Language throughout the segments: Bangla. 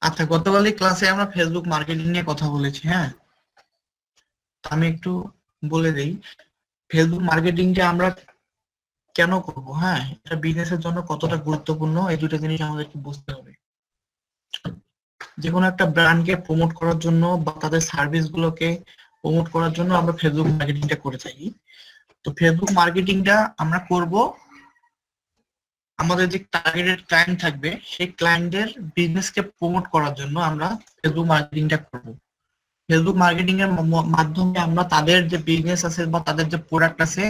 আচ্ছা, গতকালই ক্লাসে আমরা ফেসবুক মার্কেটিং নিয়ে কথা বলেছি। হ্যাঁ, আমি একটু বলে দেই ফেসবুক মার্কেটিংটা আমরা কেন করব। হ্যাঁ, এটা বিজনেসের জন্য কতটা গুরুত্বপূর্ণ, এই দুটো জিনিস আমাদেরকে বুঝতে হবে। যে কোনো একটা ব্র্যান্ডকে প্রমোট করার জন্য বা তাদের সার্ভিস গুলোকে প্রমোট করার জন্য আমরা ফেসবুক মার্কেটিংটা করে থাকি। তো ফেসবুক মার্কেটিংটা আমরা করব আমাদের যে টার্গেটেড ক্লায়েন্ট থাকবে সেই ক্লায়েন্টের বিজনেসকে প্রমোট করার জন্য আমরা ফেসবুক মার্কেটিংটা করব। ফেসবুক মার্কেটিং এর মাধ্যমে আমরা তাদের যে বিজনেস আছে বা তাদের যে প্রোডাক্ট আছে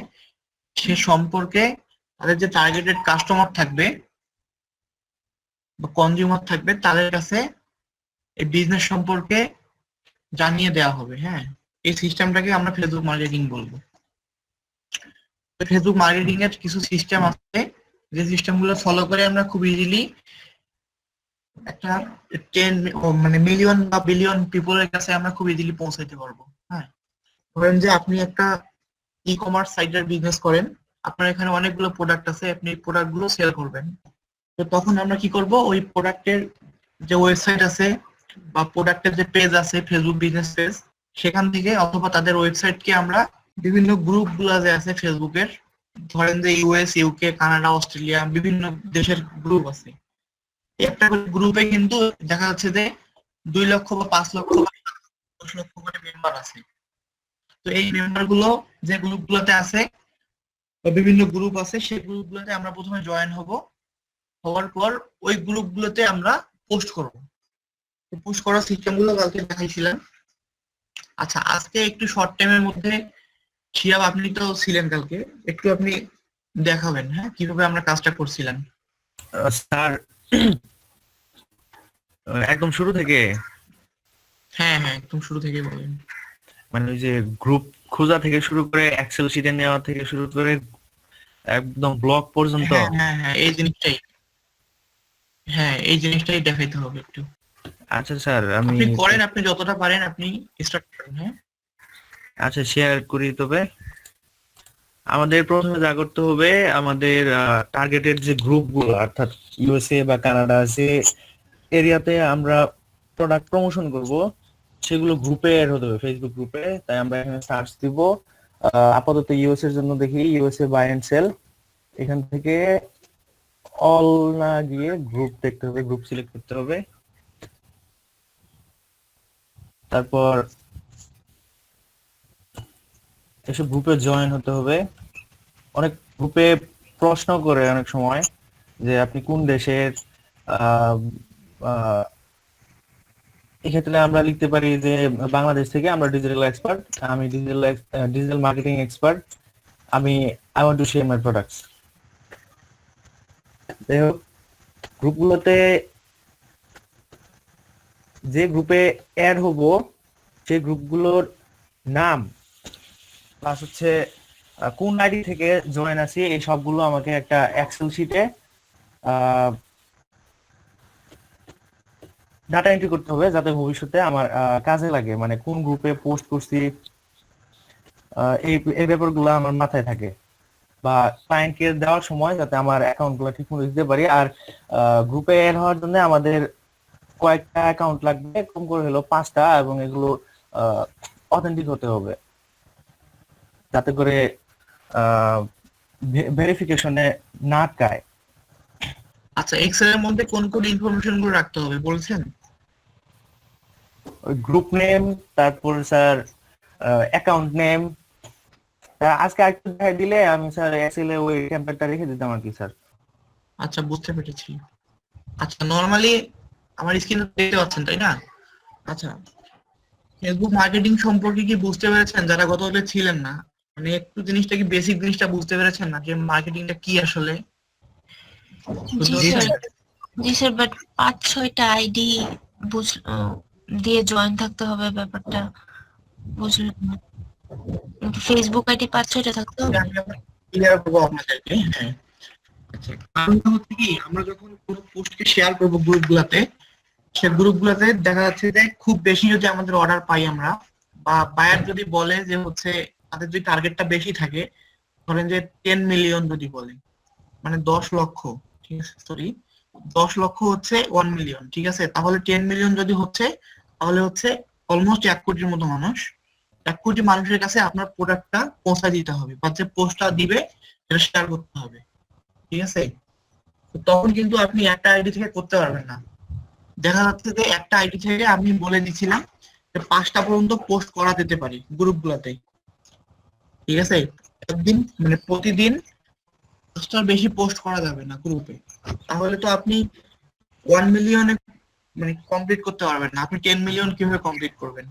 সে সম্পর্কে তাদের যে টার্গেটেড কাস্টমার থাকবে বা কনজিউমার থাকবে তাদের কাছে এই বিজনেস সম্পর্কে জানিয়ে দেওয়া হবে। হ্যাঁ, এই সিস্টেমটাকে আমরা ফেসবুক মার্কেটিং বলবো। ফেসবুক মার্কেটিং এর কিছু সিস্টেম আছে যে সিস্টেম গুলো ফলো করে আমরা খুব ইজিলি একটা 10 মানে মিলিয়ন বা বিলিয়ন পিপলের কাছে আমরা খুব ইজিলি পৌঁছাইতে পারবো। হ্যাঁ, ধরেন যে আপনি একটা ই কমার্স সাইটের বিজনেস করেন, আপনার এখানে অনেকগুলো প্রোডাক্ট আছে, আপনি প্রোডাক্ট গুলো সেল করবেন। তো তখন আমরা কি করব, ওই প্রোডাক্টের যে ওয়েবসাইট আছে বা প্রোডাক্টের যে পেজ আছে ফেসবুক বিজনেস পেজ, সেখান থেকে অথবা তাদের ওয়েবসাইটকে আমরা বিভিন্ন গ্রুপ গুলা যে আছে ফেসবুকের, ধরেন যে ইউএস, ইউকে, কানাডা, অস্ট্রেলিয়া, বিভিন্ন দেশের গ্রুপ আছে। একটা করে গ্রুপে কিন্তু দেখা যাচ্ছে যে 2 লক্ষ বা 5 লক্ষ বা 10 লক্ষ করে মেম্বার আছে। তো এই মেম্বার গুলো যে গ্রুপ গুলোতে আছে বা বিভিন্ন গ্রুপ আছে, সেই গ্রুপ গুলোতে আমরা প্রথমে জয়েন হওয়ার পর ওই গ্রুপ গুলোতে আমরা পোস্ট করব। পোস্ট করার সিস্টেম গুলো কালকে দেখাইছিলাম। আচ্ছা, আজকে একটু শর্ট টাইমের মধ্যে শিয়াব, আপনি তো ছিলেন কালকে, একটু আপনি দেখাবেন হ্যাঁ কিভাবে আমরা কাজটা করছিলাম। স্যার, একদম শুরু থেকে হ্যাঁ হ্যাঁ, একদম শুরু থেকে বলেন। মানে ওই যে গ্রুপ খোঁজা থেকে শুরু করে এক্সেল শিটে নেওয়া থেকে শুরু করে একদম ব্লগ পর্যন্ত। হ্যাঁ হ্যাঁ হ্যাঁ, এই জিনিসটাই, হ্যাঁ এই জিনিসটাই দেখাইতে হবে একটু। আচ্ছা স্যার, আমি আপনি করেন, আপনি যতটা পারেন আপনি স্টার্ট করেন। হ্যাঁ, আচ্ছা শেয়ার করি। তবে আমাদের প্রথমে যা করতে হবে, আমাদের টার্গেটেড যে গ্রুপগুলো অর্থাৎ ইউএসএ বা কানাডা যে এরিয়াতে আমরা প্রোডাক্ট প্রমোশন করব, সেগুলো গ্রুপে এড হতে হবে, ফেসবুক গ্রুপে। তাই আমরা এখানে সার্চ দিব। আপাতত ইউএস এর জন্য দেখি ইউএসএ বাই এন্ড সেল। এখান থেকে অল না গিয়ে গ্রুপ দেখতে হবে, গ্রুপ সিলেক্ট করতে হবে। তারপর এসব গ্রুপে জয়েন হতে হবে। অনেক গ্রুপে প্রশ্ন করে অনেক সময় যে আপনি কোন দেশের। আহ, আহ, এক্ষেত্রে আমরা লিখতে পারি যে বাংলাদেশ থেকে, আমরা ডিজিটাল এক্সপার্ট, আমি ডিজিটাল মার্কেটিং এক্সপার্ট, আমি I want to share my products. যাই হোক, গ্রুপগুলোতে যে গ্রুপে অ্যাড হব সেই গ্রুপগুলোর নাম প্লাস হচ্ছে কোন আইডি থেকে জয়েন আছি, এই সবগুলো আমাকে একটা এক্সেল শিটে ডাটা এন্ট্রি করতে হবে, যাতে ভবিষ্যতে আমার কাজে লাগে। মানে কোন গ্রুপে পোস্ট করছি, এই ব্যাপারগুলো আমার মাথায় থাকে, বা ক্লায়েন্টকে দেওয়ার সময় যাতে আমার অ্যাকাউন্ট গুলো ঠিক মতো দিতে পারি। আর গ্রুপে এড হওয়ার জন্য আমাদের কয়েকটা অ্যাকাউন্ট লাগবে, কম করে হলো 5টা, এবং এগুলো অথেন্টিক হতে হবে, যাতে করে ভেরিফিকেশনে না আটকায়। আচ্ছা, এক্সেল এর মধ্যে কোন কোন ইনফরমেশন গুলো রাখতে হবে বলছেন? ওই গ্রুপ নেম, তারপর স্যার অ্যাকাউন্ট নেম। আজকে আরেকটু দেখাই দিলে আমি স্যার এক্সেলে ওই টেমপ্লেটটা রেখে দিতাম আর কি স্যার। আচ্ছা, বুঝতে পেরেছি। আচ্ছা, নরমালি আমার স্ক্রিনে দেখতে পাচ্ছেন তাই না? আচ্ছা, ফেসবুক মার্কেটিং সম্পর্কে কি বুঝতে পেরেছেন যারা গতকালে ছিলেন না? মানে একটু জিনিসটা কি, বেসিক জিনিসটা বুঝতে পেরেছেন না যে মার্কেটিংটা কি আসলে? জি জি স্যার, স্যার। জি স্যার, বাট 5-6টা আইডি দিয়ে জয়েন থাকতে হবে, ব্যাপারটা বুঝলেন না? ফেসবুক আইডি 5-6টা থাকতে হবে। আমি আবার ক্লিয়ার করবো আপনাদেরকে। হ্যাঁ, আচ্ছা, কারণটা হচ্ছে কি, আমরা যখন কোনো পোস্টকে শেয়ার করবো গ্রুপ গুলাতে, সে গ্রুপ গুলাতে দেখা যাচ্ছে যে খুব বেশি যদি আমাদের অর্ডার পাই আমরা, বা বায়ার যদি বলে যে হচ্ছে তাদের যদি টার্গেটটা বেশি থাকে, ধরেন যে 10 মিলিয়ন যদি বলে, মানে 10 লক্ষ, ঠিক আছে, সরি 10 লক্ষ হচ্ছে 1 মিলিয়ন, ঠিক আছে? তাহলে 10 মিলিয়ন যদি হচ্ছে, তাহলে হচ্ছে অলমোস্ট 1 কোটির মতো মানুষ। 1 কোটি মানুষের কাছে আপনার প্রোডাক্টটা পৌঁছা দিতে হবে, বা যে পোস্টটা দিবে সেটা শেয়ার করতে হবে, ঠিক আছে? তো তখন কিন্তু আপনি একটা আইডি থেকে করতে পারবেন না। দেখা যাচ্ছে যে একটা আইডি থেকে আমি বলে দিছিলাম যে 5টা পর্যন্ত পোস্ট করা যেতে পারে গ্রুপগুলোতে, ঠিক আছে? একদিন মানে প্রতিদিন 5টার বেশি পোস্ট করা যাবে না গ্রুপে। তাহলে তো আপনি 1 মিলিয়নে মানে কমপ্লিট করতে পারবেন না, আপনি 10 মিলিয়ন কিভাবে কমপ্লিট করবেন?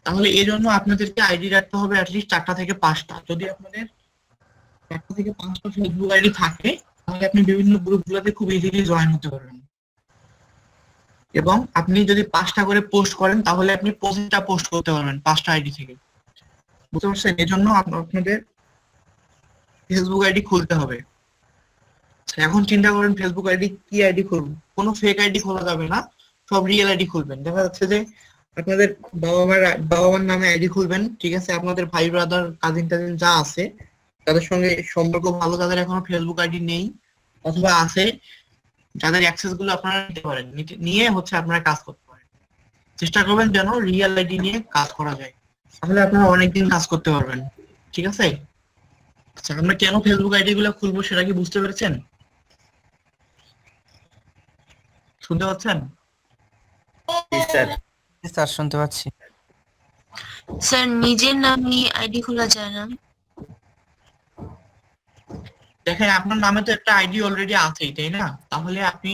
তাহলে এই জন্য আপনাদেরকে আইডি রাখতে হবে অ্যাটলিস্ট 4টা থেকে 5টা। যদি আপনাদের 4টা থেকে 5টা ফেসবুক আইডি থাকে, তাহলে আপনি বিভিন্ন গ্রুপগুলোতে খুব ইজিলি জয়েন হতে পারবেন। এবং আপনি যদি 5টা করে পোস্ট করেন, তাহলে আপনি 25টা পোস্ট করতে পারবেন 5টা আইডি থেকে, বুঝতে পারছেন? এই জন্য আপনাদের ফেসবুক আইডি খুলতে হবে। এখন চিন্তা করেন ফেসবুক আইডি কি আইডি খুলবেন? কোনো ফেক আইডি খোলা যাবে না, সব রিয়েল আইডি খুলবেন। দেখা যাচ্ছে যে আপনাদের বাবা মার নামে আইডি খুলবেন, ঠিক আছে? আপনাদের ভাই ব্রাদার কাজিন টাজিন যা আছে তাদের সঙ্গে সম্পর্ক ভালো, যাদের এখনো ফেসবুক আইডি নেই অথবা আছে, যাদের অ্যাক্সেস গুলো আপনারা নিতে পারেন, নিয়ে হচ্ছে আপনারা কাজ করতে পারেন। চেষ্টা করবেন যেন রিয়েল আইডি নিয়ে কাজ করা যায়, তাহলে আপনারা অনেকদিন কাজ করতে পারবেন, ঠিক আছে? আচ্ছা, আমরা কেন ফেসবুক আইডি গুলো খুলবো সেটা কি বুঝতে পেরেছেন? শুনতে পাচ্ছেন? স্যার শুনতে পাচ্ছি। স্যার নিজের নামে আইডি খোলা যায় না? দেখেন আপনার নামে তো একটা আইডি অলরেডি আছেই, তাই না? তাহলে আপনি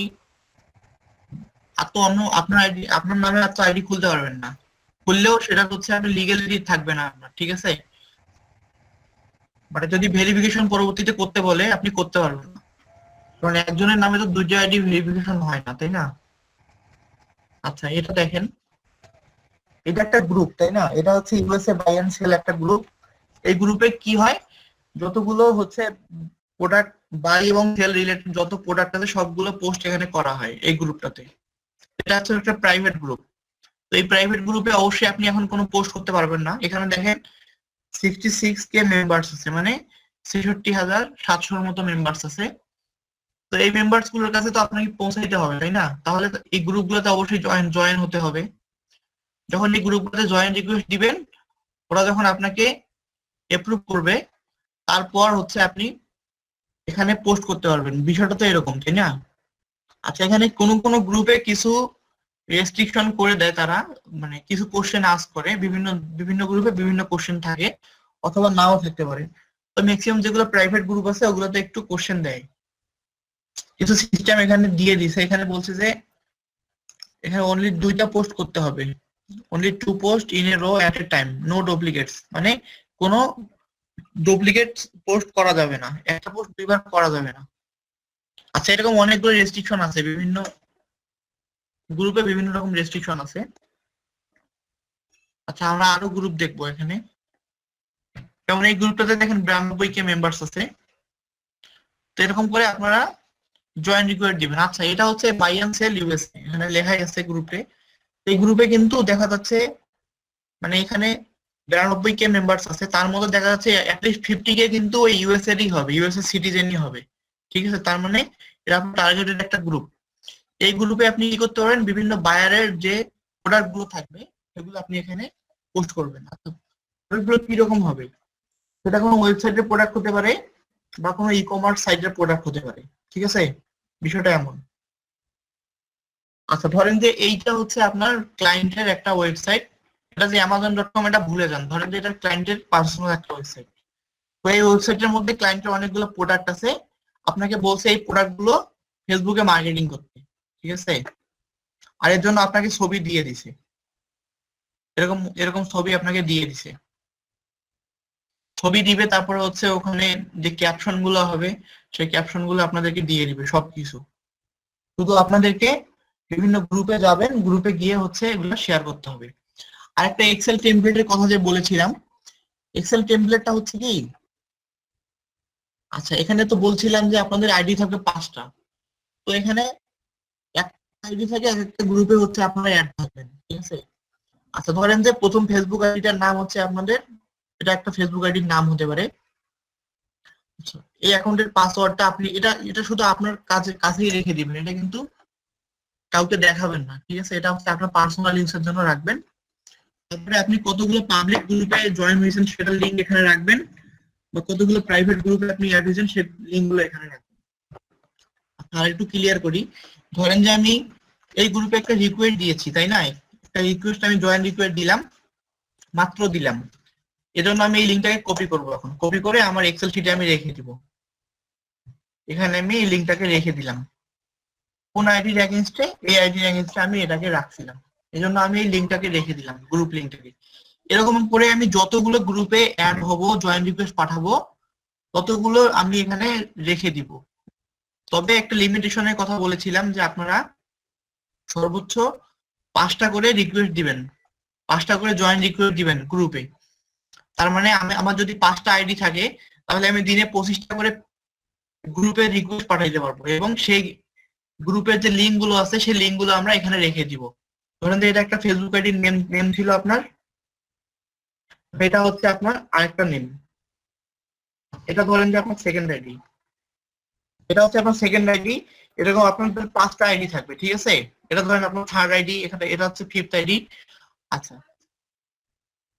আর তো অন্য আপনার আইডি, আপনার নামে আর তো আইডি খুলতে পারবেন না। খুললেও সেটা হচ্ছে আপনি লিগ্যালিটি থাকবে না আপনার, ঠিক আছে? মানে যদি ভেরিফিকেশন পরবর্তীতে করতে বলে আপনি করতে পারবেন না, কারণ একজনের নামে তো দুইটা আইডি ভেরিফিকেশন হয় না, তাই না? আচ্ছা, এটা দেখেন, এটা একটা গ্রুপ, তাই না? এটা হচ্ছে ইউএসএ বাই এন্ড সেল একটা গ্রুপ। এই গ্রুপে কি হয়, যতগুলো হচ্ছে প্রোডাক্ট বাই এবং সেল রিলেটেড যত প্রোডাক্ট আছে সবগুলো পোস্ট এখানে করা হয় এই গ্রুপটাতে। এটা হচ্ছে একটা প্রাইভেট গ্রুপ। তো এই প্রাইভেট গ্রুপে অবশ্যই আপনি এখন কোনো পোস্ট করতে পারবেন না। এখানে দেখেন 66K মেম্বার্স আছে, মানে 66,700-র মতো মেম্বার্স আছে। তো এই মেম্বার্স গুলোর কাছে তো আপনাকে পৌঁছাইতে হবে, তাই না? তাহলে তো এই গ্রুপগুলোতে অবশ্যই জয়েন হতে হবে। যখন এই গ্রুপগুলোতে জয়েন রিকোয়েস্ট দিবেন, ওরা যখন আপনাকে অ্যাপ্রুভ করবে, তারপর হচ্ছে আপনি এখানে পোস্ট করতে পারবেন। বিষয়টা তো এরকম, তাই না? আচ্ছা, এখানে কোন কোন গ্রুপে কিছু রেস্ট্রিকশন করে দেয় তারা, মানে কিছু কোশ্চেন আস্ক করে, বিভিন্ন বিভিন্ন গ্রুপে বিভিন্ন কোশ্চেন থাকে অথবা নাও থাকতে পারে। তো ম্যাক্সিমাম যেগুলো প্রাইভেট গ্রুপ আছে ওগুলোতে একটু কোশ্চেন দেয়, কিছু সিস্টেম এখানে দিয়ে দিছে। এখানে বলছে যে এখানে অনলি 2টা পোস্ট করতে হবে, only 2 post in a row at a time, no duplicates, মানে কোনো ডুপ্লিকেট পোস্ট করা যাবে না, একটা পোস্ট দুইবার করা যাবে না। আচ্ছা, এরকম অনেকগুলো রেস্ট্রিকশন আছে, বিভিন্ন গ্রুপে বিভিন্ন রকম রেস্ট্রিকশন আছে। আচ্ছা, আমরা আরো গ্রুপ দেখবো এখানে। যেমন এই গ্রুপটাতে দেখেন 92K মেম্বার্স আছে। তো এরকম করে আপনারা জয়েন রিকোয়েস্ট দিবেন। আচ্ছা, এটা হচ্ছে বাই এন্ড সেল ইউএসএ, এখানে লেখাই আছে গ্রুপে। এই গ্রুপে কিন্তু দেখা যাচ্ছে মানে এখানে 92K মেম্বার্স আছে, তার মধ্যে দেখা যাচ্ছে অ্যাটলিস্ট 50K কিন্তু ওই ইউএসএ এরই হবে, ইউএসএ সিটিজেনই হবে, ঠিক আছে? তার মানে এটা আপনার টার্গেটেড একটা গ্রুপ। এই গ্রুপে আপনি কি করতে পারেন, বিভিন্ন বায়ারের যে প্রোডাক্ট গুলো থাকবে সেগুলো আপনি এখানে পোস্ট করবেন। আচ্ছা, প্রোডাক্টগুলো কিরকম হবে? সেটা কোনো ওয়েবসাইটের প্রোডাক্ট হতে পারে বা কোনো ই কমার্স সাইটের প্রোডাক্ট হতে পারে, ঠিক আছে? বিষয়টা এমন। আচ্ছা, ধরেন যে এইটা হচ্ছে আপনার ক্লায়েন্টের একটা ওয়েবসাইট, এটা যে amazon.com, এটা ভুলে যান, ধরেন যে এটা ক্লায়েন্টের পার্সোনাল একটা ওয়েবসাইট। তো এই ওয়েবসাইটের মধ্যে ক্লায়েন্টের অনেকগুলো প্রোডাক্ট আছে, আপনাকে বলছে এই প্রোডাক্ট গুলো ফেসবুকে মার্কেটিং করতে, ঠিক আছে? আর এর জন্য আপনাকে ছবি দিয়ে দিছে, এরকম এরকম ছবি আপনাকে দিয়ে দিছে, ছবি দিবে, তারপরে হচ্ছে ওখানে যে ক্যাপশন গুলো হবে সেই ক্যাপশন গুলো আপনাদেরকে দিয়ে দিবে সবকিছু। শুধু আপনাদেরকে বিভিন্ন গ্রুপে যাবেন, গ্রুপে গিয়ে হচ্ছে এগুলো শেয়ার করতে হবে। আর একটা এক্সেল টেমপ্লেটের কথা যে বলেছিলাম, এক্সেল টেমপ্লেটটা হচ্ছে কি, আচ্ছা এখানে তো বলছিলাম যে আপনাদের আইডি থাকবে 5টা। তো এখানে একটা আইডি থেকে এক একটা গ্রুপে হচ্ছে আপনারা অ্যাড থাকবেন, ঠিক আছে? আচ্ছা, ধরেন যে প্রথম ফেসবুক আইডিটার নাম হচ্ছে আপনাদের, এটা একটা ফেসবুক আইডির নাম হতে পারে। আচ্ছা, এই অ্যাকাউন্টের পাসওয়ার্ডটা আপনি এটা এটা শুধু আপনার কাছেই রেখে দিবেন, এটা কিন্তু কাউকে দেখাবেন না, ঠিক আছে? এটা হচ্ছে আপনার পার্সোনাল ইউজের জন্য রাখবেন। তারপরে আপনি কতগুলো পাবলিক গ্রুপে জয়েন হয়েছেন সেটার লিঙ্ক এখানে রাখবেন, বা কতগুলো প্রাইভেট গ্রুপে আপনি অ্যাড হয়েছেন সেই লিঙ্কগুলো এখানে রাখবেন। আর একটু ক্লিয়ার করি, ধরেন যে আমি এই গ্রুপে একটা রিকোয়েস্ট দিয়েছি, তাই না? একটা রিকোয়েস্ট আমি জয়েন রিকোয়েস্ট দিলাম, মাত্র দিলাম, এজন্য আমি এই লিঙ্কটাকে কপি করব। এখন কপি করে আমার এক্সেল শিটে আমি রেখে দিব। এখানে আমি এই লিঙ্কটাকে রেখে দিলাম, কোন আইডির এগেইনস্টে, এই আইডির এগেইনস্টে আমি এটাকে রাখছিলাম, এজন্য আমি এই লিঙ্কটাকে রেখে দিলাম, গ্রুপ লিঙ্কটাকে। এরকম করে আমি যতগুলো গ্রুপে অ্যাড হব, জয়েন রিকোয়েস্ট পাঠাবো, ততগুলো আমি এখানে রেখে দিব। তবে একটা লিমিটেশনের কথা বলেছিলাম যে আপনারা সর্বোচ্চ 5টা করে রিকোয়েস্ট দিবেন, 5টা করে জয়েন রিকোয়েস্ট দিবেন গ্রুপে। তার মানে আমার যদি 5টা আইডি থাকে, তাহলে আমি দিনে 25টা করে গ্রুপে রিকোয়েস্ট পাঠাইতে পারবো, এবং সেই গ্রুপের যে লিঙ্ক গুলো আছে সেই লিঙ্ক গুলো আমরা এখানে রেখে দিব। ধরেন যে এটা একটা ফেসবুক আইডির নেম ছিল আপনার, এটা হচ্ছে আপনার আরেকটা নেম, এটা ধরেন যে আপনার সেকেন্ড আইডি, এটা হচ্ছে আপনার সেকেন্ড আইডি। এরকম আপনার 5টা আইডি থাকবে, ঠিক আছে? এটা ধরেন আপনার থার্ড আইডি, এখানে এটা হচ্ছে ফিফথ আইডি। আচ্ছা,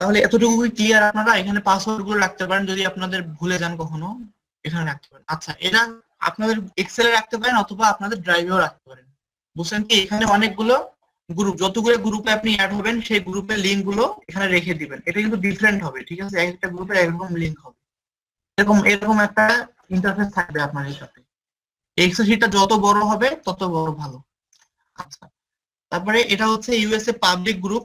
তাহলে এতটুকু ক্লিয়ার? আপনারা এখানে পাসওয়ার্ড গুলো রাখতে পারেন, যদি আপনাদের ভুলে যান কখনো এখানে রাখতে পারেন। আচ্ছা, এটা আপনাদের এক্সেলে রাখতে পারেন অথবা আপনাদের ড্রাইভেও রাখতে পারেন। বুঝছেন কি? এখানে অনেকগুলো গ্রুপ, যতগুলো গ্রুপে আপনি অ্যাড হবেন সেই গ্রুপের লিঙ্ক গুলো এখানে রেখে দিবেন। এটা কিন্তু ডিফারেন্ট হবে, ঠিক আছে? একটা গ্রুপে একরকম লিঙ্ক হবে, এরকম এরকম একটা ইন্টারফেস থাকবে আপনার সাথে। এক্সেল শিটটা যত বড় হবে তত বড় ভালো। আচ্ছা, তারপরে এটা হচ্ছে ইউএসএ পাবলিক গ্রুপ।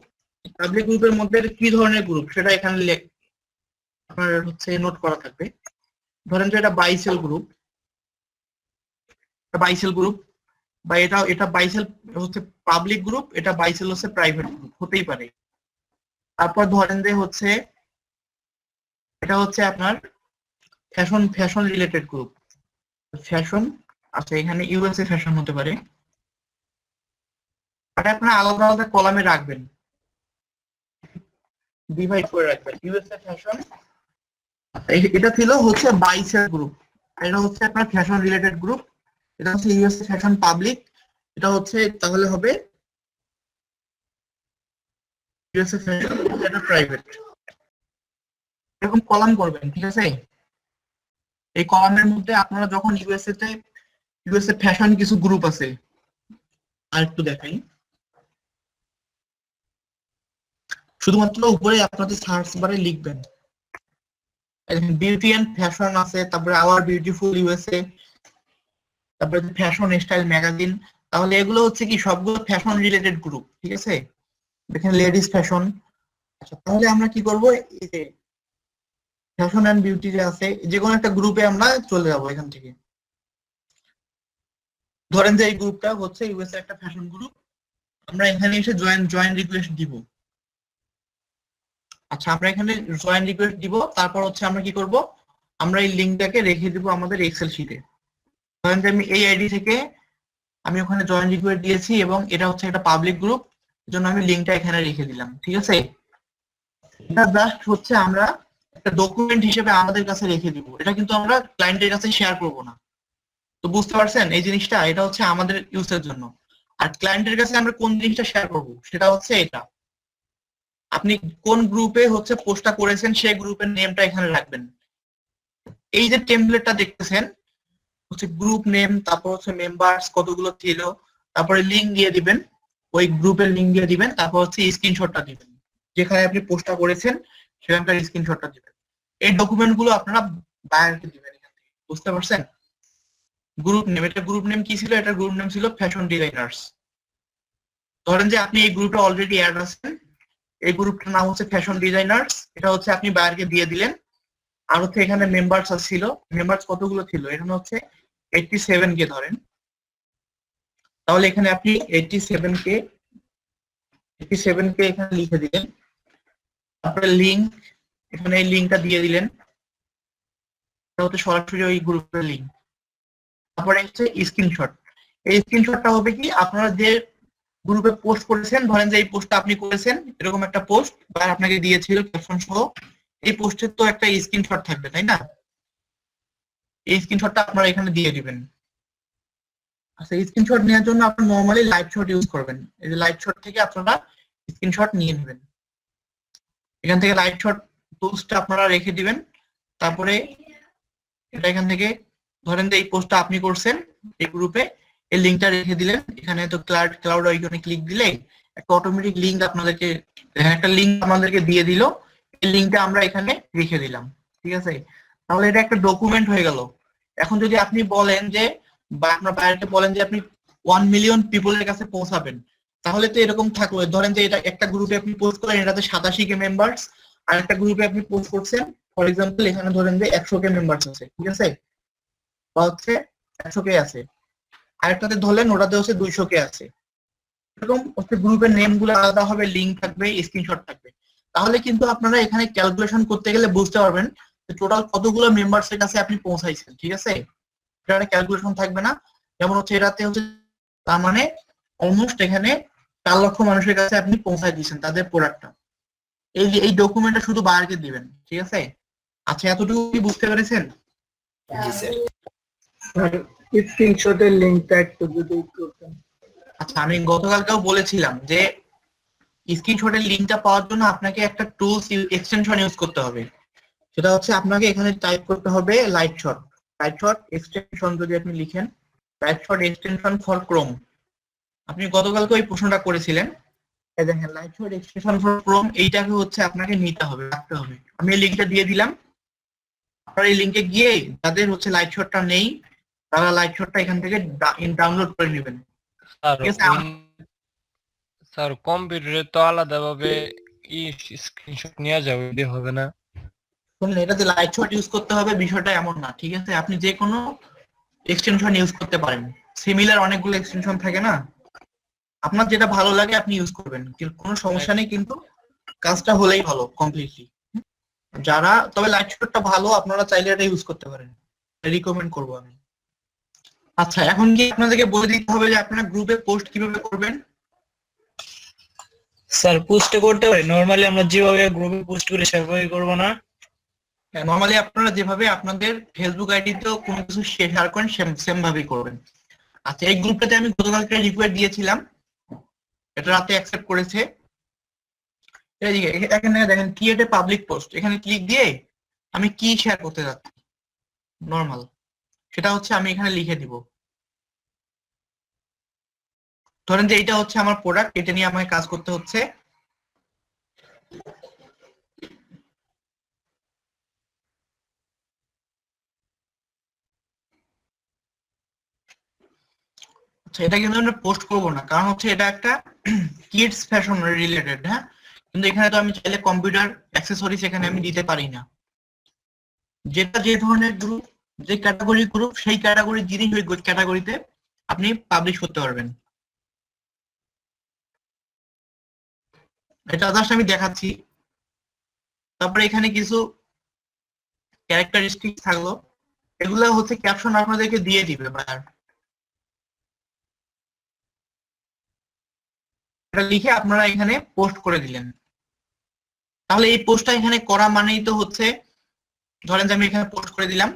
পাবলিক গ্রুপের মধ্যে কি ধরনের গ্রুপ সেটা এখানে আপনার হচ্ছে নোট করা থাকবে। ধরেন যে এটা বাইসেল গ্রুপ, বাইসেল গ্রুপ, বা এটা বাইসেল হচ্ছে পাবলিক গ্রুপ, এটা বাইসেল হচ্ছে প্রাইভেট গ্রুপ, হতেই পারে। তারপর ধরেন যে হচ্ছে এটা হচ্ছে আপনার ফ্যাশন রিলেটেড গ্রুপ, ফ্যাশন। আচ্ছা, এখানে ইউএসএ ফ্যাশন হতে পারে, এটা আপনারা আলাদা আলাদা কলামে রাখবেন, ডিভাইড করে রাখবেন। ইউএসএ ফ্যাশন, এটা ছিল হচ্ছে বাইসেল গ্রুপ, এটা হচ্ছে আপনার ফ্যাশন রিলেটেড গ্রুপ। এটা হচ্ছে ইউএসএ ফ্যাশন পাবলিক, এটা হচ্ছে তাহলে হবে ইউএসএ ফ্যাশন, এটা প্রাইভেট। এরকম কলাম করবেন, ঠিক আছে? এই কলামের মধ্যে আপনারা যখন ইউএসএ ফ্যাশন কিছু গ্রুপ আছে, আর একটু দেখাই, শুধুমাত্র উপরে আপনাদের সার্চ বারে লিখবেন বিউটি এন্ড ফ্যাশন আছে, তারপরে আওয়ার বিউটিফুল ইউএসএ, তারপরে ফ্যাশন স্টাইল ম্যাগাজিন। তাহলে এগুলো হচ্ছে কি সবগুলো ফ্যাশন রিলেটেড গ্রুপ, ঠিক আছে? দেখেন লেডিস ফ্যাশন। আচ্ছা, তাহলে আমরা কি করব, এই যে ফ্যাশন এন্ড বিউটি যে আছে, যে কোনো একটা গ্রুপে আমরা চলে যাব এখান থেকে। ধরেন যে এই গ্রুপটা হচ্ছে ইউএসএ একটা ফ্যাশন গ্রুপ, আমরা এখানে এসে জয়েন রিকোয়েস্ট দিব। আচ্ছা, আমরা এখানে জয়েন রিকোয়েস্ট দিব, তারপর হচ্ছে আমরা কি করব, আমরা এই লিঙ্কটাকে রেখে দিব আমাদের এক্সেল শিটে। ধরেন যে আমি এই আইডি থেকে আমি ওখানে জয়েন রিকোয়েস্ট দিয়েছি, এবং এটা হচ্ছে একটা পাবলিক গ্রুপ, এজন্য আমি লিঙ্কটা এখানে রেখে দিলাম, ঠিক আছে? এটা জাস্ট হচ্ছে আমরা একটা ডকুমেন্ট হিসেবে আমাদের কাছে রেখে দিব, এটা কিন্তু আমরা ক্লায়েন্টের কাছে শেয়ার করব না। তো বুঝতে পারছেন এই জিনিসটা? এটা হচ্ছে আমাদের ইউজের জন্য। আর ক্লায়েন্টের কাছে আমরা কোন জিনিসটা শেয়ার করব সেটা হচ্ছে এটা, আপনি কোন গ্রুপে হচ্ছে পোস্টটা করেছেন সেই গ্রুপের নেমটা এখানে রাখবেন। এই যে টেমপ্লেটটা দেখতেছেন হচ্ছে গ্রুপ নেম, তারপর হচ্ছে মেম্বার্স কতগুলো ছিল, তারপরে লিঙ্ক দিয়ে দিবেন, ওই গ্রুপের লিঙ্ক দিয়ে দিবেন, তারপর হচ্ছে স্ক্রিনশটটা দিবেন, যেখানে আপনি পোস্টটা করেছেন সেখানকার স্ক্রিনশটটা দিবেন। এই ডকুমেন্ট গুলো আপনারা বায়ারকে দিবেন এখান থেকে। বুঝতে পারছেন? গ্রুপ নেম, এটা গ্রুপ নেম কি ছিল? এটা গ্রুপ নেম ছিল ফ্যাশন ডিজাইনার্স। ধরেন যে আপনি এই গ্রুপে অলরেডি অ্যাড আছেন, এই গ্রুপটার নাম হচ্ছে ফ্যাশন ডিজাইনার্স, এটা হচ্ছে আপনি বায়ারকে দিয়ে দিলেন। আর হচ্ছে এখানে মেম্বার্স ছিল, মেম্বার্স কতগুলো ছিল? এখানে হচ্ছে 87 কে ধরেন, তাহলে এখানে আপনি 87 কে এখানে লিখে দিলেন। তারপরে লিঙ্ক, এখানে এই লিঙ্কটা দিয়ে দিলেন, এটা হচ্ছে সরাসরি ওই গ্রুপের লিঙ্ক। তারপরে হচ্ছে স্ক্রিনশট, এই স্ক্রিনশটটা হবে কি আপনারা যে গ্রুপে পোস্ট করেছেন, ধরেন যে এই পোস্টটা আপনি করেছেন, এরকম একটা পোস্ট বা আপনাকে দিয়েছিল ক্যাপশন সহ, এই পোস্টের তো একটা স্ক্রিনশট থাকবে, তাই না? এই স্ক্রিনশটটা আপনারা এখানে দিয়ে দিবেন। আচ্ছা, স্ক্রিনশট নেওয়ার জন্য আপনারা নরমালি লাইভ শট ইউজ করবেন। এই যে লাইভ শট থেকে আপনারা স্ক্রিনশট নিয়ে নেবেন। এখান থেকে লাইভ শট পোস্টটা আপনারা রেখে দিবেন। তারপরে এটা এখান থেকে ধরেন যে এই পোস্টটা আপনি করছেন এই গ্রুপে, এই লিংকটা রেখে দিলেন। এখানে তো ক্লাউড আইকনে ক্লিক দিলে একটা অটোমেটিক লিংক আপনাদেরকে, একটা লিংক আমাদেরকে দিয়ে দিল। এই লিংকটা আমরা এখানে রেখে দিলাম, ঠিক আছে? তাহলে এটা একটা ডকুমেন্ট হয়ে গেল। এখন যদি আপনি বলেন যে, বা আপনার বাইরেকে বলেন যে আপনি 1 মিলিয়ন পিপলের কাছে পৌঁছাবেন, তাহলে তো এরকম থাকলো। ধরেন যে এটা একটা গ্রুপে আপনি পোস্ট করেন, এটাতে 87 কে মেম্বার্স, আর একটা গ্রুপে আপনি পোস্ট করছেন ফর এক্সাম্পল এখানে ধরেন যে 100 কে মেম্বার্স আছে, ঠিক আছে, বা হচ্ছে 100 কে আছে, আরেকটাতে ধরলেন ওটাতে হচ্ছে 200 কে আছে। এরকম হচ্ছে গ্রুপের নেম গুলো আলাদা হবে, লিংক থাকবে, স্ক্রিনশট থাকবে। তাহলে কিন্তু আপনারা এখানে ক্যালকুলেশন করতে গেলে বুঝতে পারবেন যে টোটাল কতগুলো মেম্বার্স এর কাছে আপনি পৌঁছাইছেন, ঠিক আছে? এটা ক্যালকুলেশন থাকবে না। যেমন হচ্ছে এটাতে হচ্ছে, তার মানে অলমোস্ট এখানে 4 লক্ষ মানুষের কাছে আপনি পৌঁছাই দিয়েছেন তাদের প্রোডাক্টটা। এই ডকুমেন্টটা শুধু বাইরকে দিবেন, ঠিক আছে? আচ্ছা, এতটুকু কি বুঝতে পেরেছেন? জি স্যার। স্ক্রিনশটের লিংকটা একটু যদি করতেন। আচ্ছা, আমি গতকালকেও বলেছিলাম যে স্ক্রিনশটের লিংকটা পাওয়ার জন্য আপনাকে একটা টুলস এক্সটেনশন ইউজ করতে হবে। সেটা হচ্ছে আপনাকে এখানে টাইপ করতে হবে লাইট শট এক্সটেনশন। যদি আপনি লিখেন light shot extension for Chrome, আপনি গতকালকে ওই প্রশ্নটা করেছিলেন। এই দেখেন light shot extension for Chrome, এইটাকে হচ্ছে আপনাকে নিতে হবে, রাখতে হবে। আমি এই লিংকটা দিয়ে দিলাম। আপনার এই লিংকে গিয়ে যাদের হচ্ছে লাইট শটটা নেই, তারা লাইট শটটা এখান থেকে ডাউনলোড করে নেবেন। স্যার কম্পিউটারে তো আলাদাভাবে স্ক্রিনশট নেওয়া যাবে, দিয়ে হবে না? শুনুন, এটাতে লাইট শট ইউজ করতে হবে বিষয়টা এমন না, ঠিক আছে? আপনি যে কোনো এক্সটেনশন ইউজ করতে পারেন। সিমিলার অনেকগুলো এক্সটেনশন থাকে না, আপনার যেটা ভালো লাগে আপনি ইউজ করবেন, কোনো সমস্যা নেই। কিন্তু কাজটা হলেই ভালো কমপ্লিটলি। যারা তবে লাইট শটটা ভালো, আপনারা চাইলে এটা ইউজ করতে পারেন, রিকমেন্ড করবো আমি। আচ্ছা, এখন কি আপনাদেরকে বলে দিতে হবে যে আপনারা গ্রুপে পোস্ট কিভাবে করবেন? স্যার পোস্ট করতে পারি, নরমালি আমরা যেভাবে গ্রুপে পোস্ট করি সেভাবে করব না? নরমালি আপনারা যেভাবে আপনাদের ফেসবুক আইডিতেও কোনো কিছু শেয়ার করেন সেম ভাবেই করবেন। আচ্ছা, এই গ্রুপটাতে আমি গতকালকে রিকোয়েস্ট দিয়েছিলাম, এটা রাতে অ্যাকসেপ্ট করেছে। এখানে দেখেন ক্রিয়েট এ পাবলিক পোস্ট, এখানে ক্লিক দিয়ে আমি কি শেয়ার করতে যাচ্ছি নরমাল, সেটা হচ্ছে আমি এখানে লিখে দিব। ধরেন যে এটা হচ্ছে আমার প্রোডাক্ট, এটা নিয়ে আমাকে কাজ করতে হচ্ছে। আচ্ছা, এটা কিন্তু আমরা পোস্ট করবো না, কারণ হচ্ছে এটা একটা কিডস ফ্যাশন রিলেটেড। হ্যাঁ, কিন্তু এখানে তো আমি চাইলে কম্পিউটার অ্যাক্সেসরিজ এখানে আমি দিতে পারি না। যেটা যে ধরনের গ্রুপ, যে ক্যাটাগরি গ্রুপ, সেই ক্যাটাগরি জিনিস ওই ক্যাটাগরিতে আপনি পাবলিশ করতে পারবেন। এটা জাস্ট আমি দেখাচ্ছি। তারপরে এখানে কিছু ক্যারেক্টারিস্টিক থাকলো, এগুলো হচ্ছে ক্যাপশন আপনাদেরকে দিয়ে দিবে বায়ার। এটা লিখে আপনারা এখানে পোস্ট করে দিলেন। তাহলে এই পোস্টটা এখানে করা মানেই তো হচ্ছে, ধরেন যে আমি এখানে পোস্ট করে দিলাম,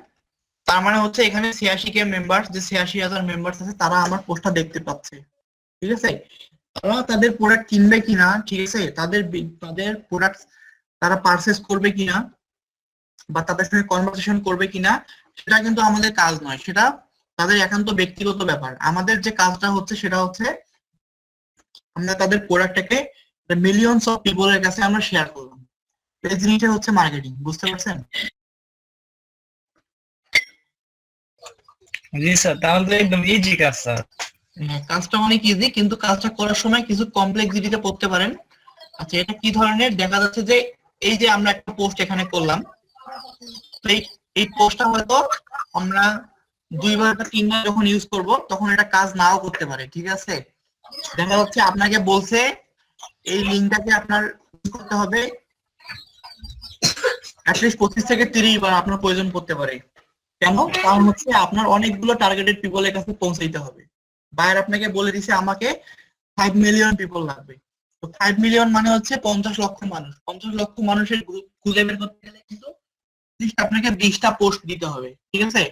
তার মানে হচ্ছে এখানে 86 কে মেম্বার্স, যে 86,000 মেম্বার্স আছে, তারা আমার পোস্টটা দেখতে পাচ্ছে, ঠিক আছে? তারা তাদের প্রোডাক্ট কিনবে কিনা, ঠিক আছে, তাদের প্রোডাক্ট তারা পারচেজ করবে কিনা বা তাদের সঙ্গে কনভারসেশন করবে কিনা, সেটা কিন্তু আমাদের কাজ নয়, সেটা তাদের একান্ত ব্যক্তিগত ব্যাপার। আমাদের যে কাজটা হচ্ছে সেটা হচ্ছে আমরা তাদের প্রোডাক্টটাকে মিলিয়নস অফ পিপলের কাছে আমরা শেয়ার করলাম। এই জিনিসটা হচ্ছে মার্কেটিং, বুঝতে পারছেন? জি স্যার, তাহলে তো একদম ইজি কাজ স্যার। হ্যাঁ, কাজটা অনেক ইজি, কিন্তু কাজটা করার সময় কিছু কমপ্লেক্সিটিতে পড়তে পারেন। আচ্ছা, এটা কি ধরনের? দেখা যাচ্ছে যে এই যে আমরা একটা পোস্ট এখানে করলাম, তো এই পোস্টটা হয়তো আমরা 2বার বা 3বার যখন ইউজ করব তখন এটা কাজ নাও করতে পারে, ঠিক আছে? দেখা যাচ্ছে আপনাকে বলছে এই লিঙ্কটাকে আপনার ইউজ করতে হবে অ্যাটলিস্ট 25 থেকে 30 বার আপনার প্রয়োজন পড়তে পারে। কেন? কারণ হচ্ছে আপনার অনেকগুলো টার্গেটেড পিপলের কাছে পৌঁছাইতে হবে। বায়ার আপনাকে বলে দিছে আমাকে 5 মিলিয়ন পিপল লাগবে। তো 5 মিলিয়ন মানে হচ্ছে 50 লক্ষ মানুষ। 50 লক্ষ মানুষের গ্রুপ খুঁজে বের করতে গেলে কিন্তু আপনাকে 20টা পোস্ট দিতে হবে, ঠিক আছে?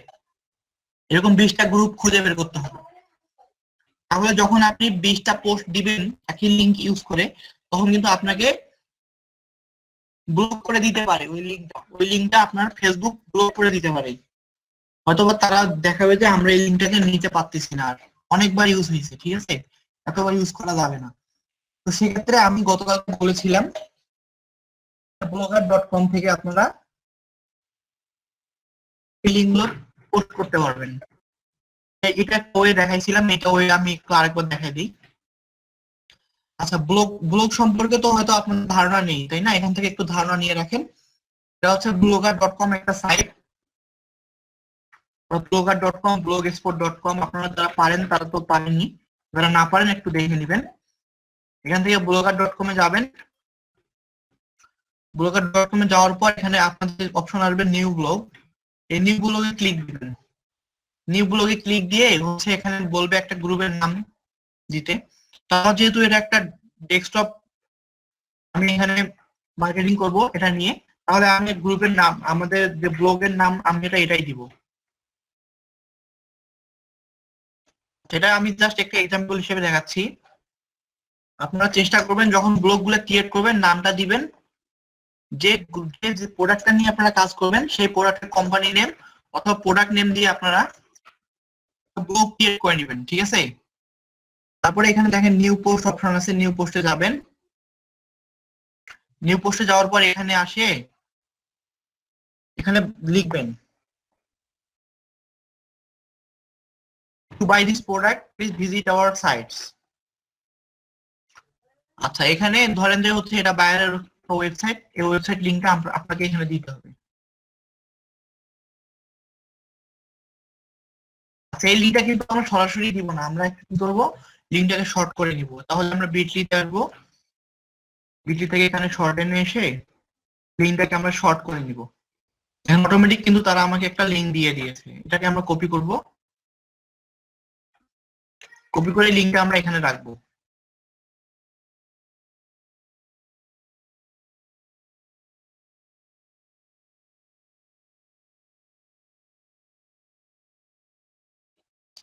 এরকম 20টা গ্রুপ খুঁজে বের করতে হবে। তাহলে যখন আপনি 20টা পোস্ট দিবেন একই লিংক ইউজ করে, তখন কিন্তু আপনাকে ব্লক করে দিতে পারে ওই লিঙ্কটা আপনার ফেসবুক ব্লক করে দিতে পারে। হয়তোবা তারা দেখাবে যে আমরা এই লিঙ্কটাকে নিতে পারতেছি না, আর অনেকবার ইউজ হয়েছে, ঠিক আছে, এতবার ইউজ করা যাবে না। তো সেক্ষেত্রে আমি গতকাল বলেছিলাম blogger.com থেকে আপনারা এই লিঙ্কগুলো পোস্ট করতে পারবেন। এটা ওয়ে দেখাইছিলাম, এটা ওয়ে আমি একটু আরেকবার দেখাই দিই। আচ্ছা, ব্লগ সম্পর্কে তো হয়তো আপনার ধারণা নেই, তাই না? এখান থেকে একটু ধারণা নিয়ে রাখেন। এটা হচ্ছে blogger.com একটা সাইট। blogger.com, blogspot.com, আপনারা যারা পারেন তারা তো পারেননি, যারা না পারেন একটু দেখে নেবেন। এখান থেকে blogger.com এ যাবেন। blogger.com এ যাওয়ার পর এখানে আপনাদের অপশন আসবে নিউ ব্লগ। এই নিউ ব্লগে ক্লিক দিবেন। নিউ ব্লগে ক্লিক দিয়ে হচ্ছে এখানে বলবে একটা গ্রুপের নাম দিতে। তাও যেহেতু এটা একটা ডেস্কটপ, আমি এখানে মার্কেটিং করব এটা নিয়ে, তাহলে আমি গ্রুপের নাম, আমাদের যে ব্লগের নাম, আমি এটাই দিব। এটা আমি জাস্ট একটা এক্সাম্পল হিসেবে দেখাচ্ছি। আপনারা চেষ্টা করবেন যখন ব্লগগুলো ক্রিয়েট করবেন নামটা দিবেন যে প্রোডাক্টটা নিয়ে আপনারা কাজ করবেন সেই প্রোডাক্টের কোম্পানি নেম অথবা প্রোডাক্ট নেম দিয়ে আপনারা ব্লগ ক্রিয়েট করে নেবেন, ঠিক আছে? তারপরে এখানে দেখেন নিউ পোস্ট অপশন আছে, নিউ পোস্টে যাবেন। নিউ পোস্টে যাওয়ার পর এখানে আসে, এখানে লিখবেন to buy this product please visit our sites। আচ্ছা, এখানে ধরেন যে হচ্ছে এটা বায়ারের ওয়েবসাইট, এই ওয়েবসাইট লিংকটা আপনাকে এখানে দিতে হবে। আচ্ছা, এই লিংকটা কিন্তু আমরা সরাসরি দিব না, আমরা কি করব, লিংকটাকে শর্ট করে নিব। তাহলে আমরা বিটলিতে আসবো, বিটলি থেকে এখানে শর্ট এনে এসে লিংকটাকে আমরা শর্ট করে নিব। এখন অটোমেটিক কিন্তু তারা আমাকে একটা লিংক দিয়ে দিয়েছে, এটাকে আমরা কপি করব। কপি করে লিংকটা আমরা এখানে রাখবো।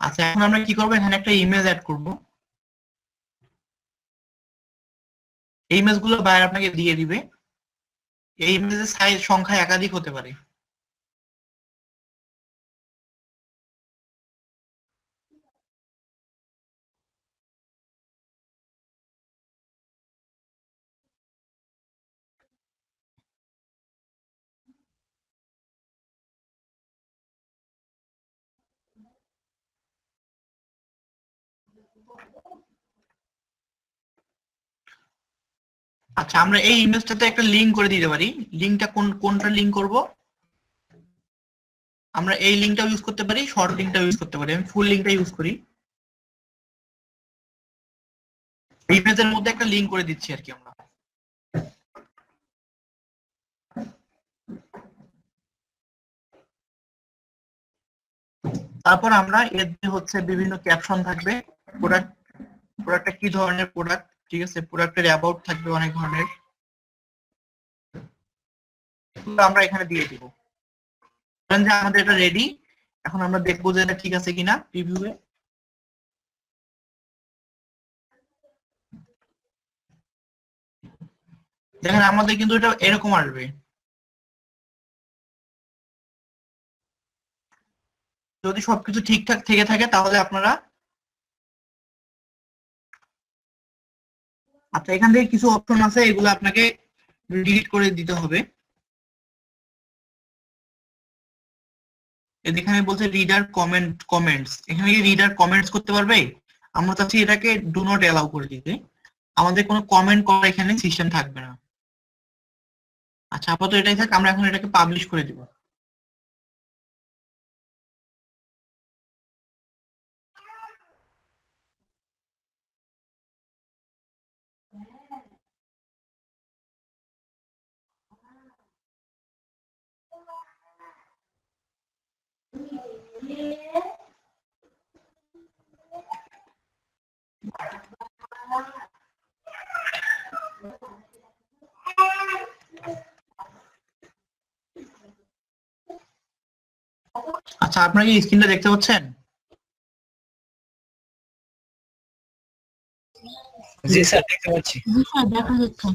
আচ্ছা, এখন আমরা কি করবো, এখানে একটা ইমেজ অ্যাড করব। এই ইমেজ গুলো বায়ার আপনাকে দিয়ে দিবে। এই ইমেজের সাইজ সংখ্যা একাধিক হতে পারে। আচ্ছা, আমরা এই ইমেজটাতে একটা লিংক করে দিতে পারি। লিংকটা কোনটা লিংক করব, আমরা এই লিংকটা ইউজ করতে পারি, শর্ট লিংকটা ইউজ করতে পারি। আমি ফুল লিংকটা ইউজ করি। ইমেজের মধ্যে একটা লিংক করে দিচ্ছি আর কি আমরা। তারপর আমরা এর যে হচ্ছে বিভিন্ন ক্যাপশন থাকবে, প্রোডাক্টটা কি ধরনের প্রোডাক্ট, ঠিক আছে, প্রোডাক্টের অ্যাবাউট থাকবে অনেক ধরনের, আমরা এখানে দিয়ে দিব। ধরেন যে আমাদের এটা রেডি, এখন আমরা দেখবো যে এটা ঠিক আছে কিনা প্রিভিউয়ে। দেখেন আমাদের কিন্তু এটা এরকম আসবে। যদি সবকিছু ঠিকঠাক থেকে থাকে তাহলে আপনারা, আচ্ছা, এখান থেকে কিছু অপশন আছে, এগুলো আপনাকে ডিলিট করে দিতে হবে। এখানে বলছে রিডার কমেন্টস, এখানে কি রিডার কমেন্টস করতে পারবে? আমরা চাচ্ছি এটাকে ডু নট অ্যালাউ করে দিতে, আমাদের কোনো কমেন্ট করা এখানে সিস্টেম থাকবে না। আচ্ছা, আপাতত এটাই থাক, আমরা এখন এটাকে পাবলিশ করে দিব। আচ্ছা, আপনারা কি স্ক্রিনটা দেখতে পাচ্ছেন? জি স্যার দেখতে পাচ্ছি। জি স্যার দেখা যাচ্ছে।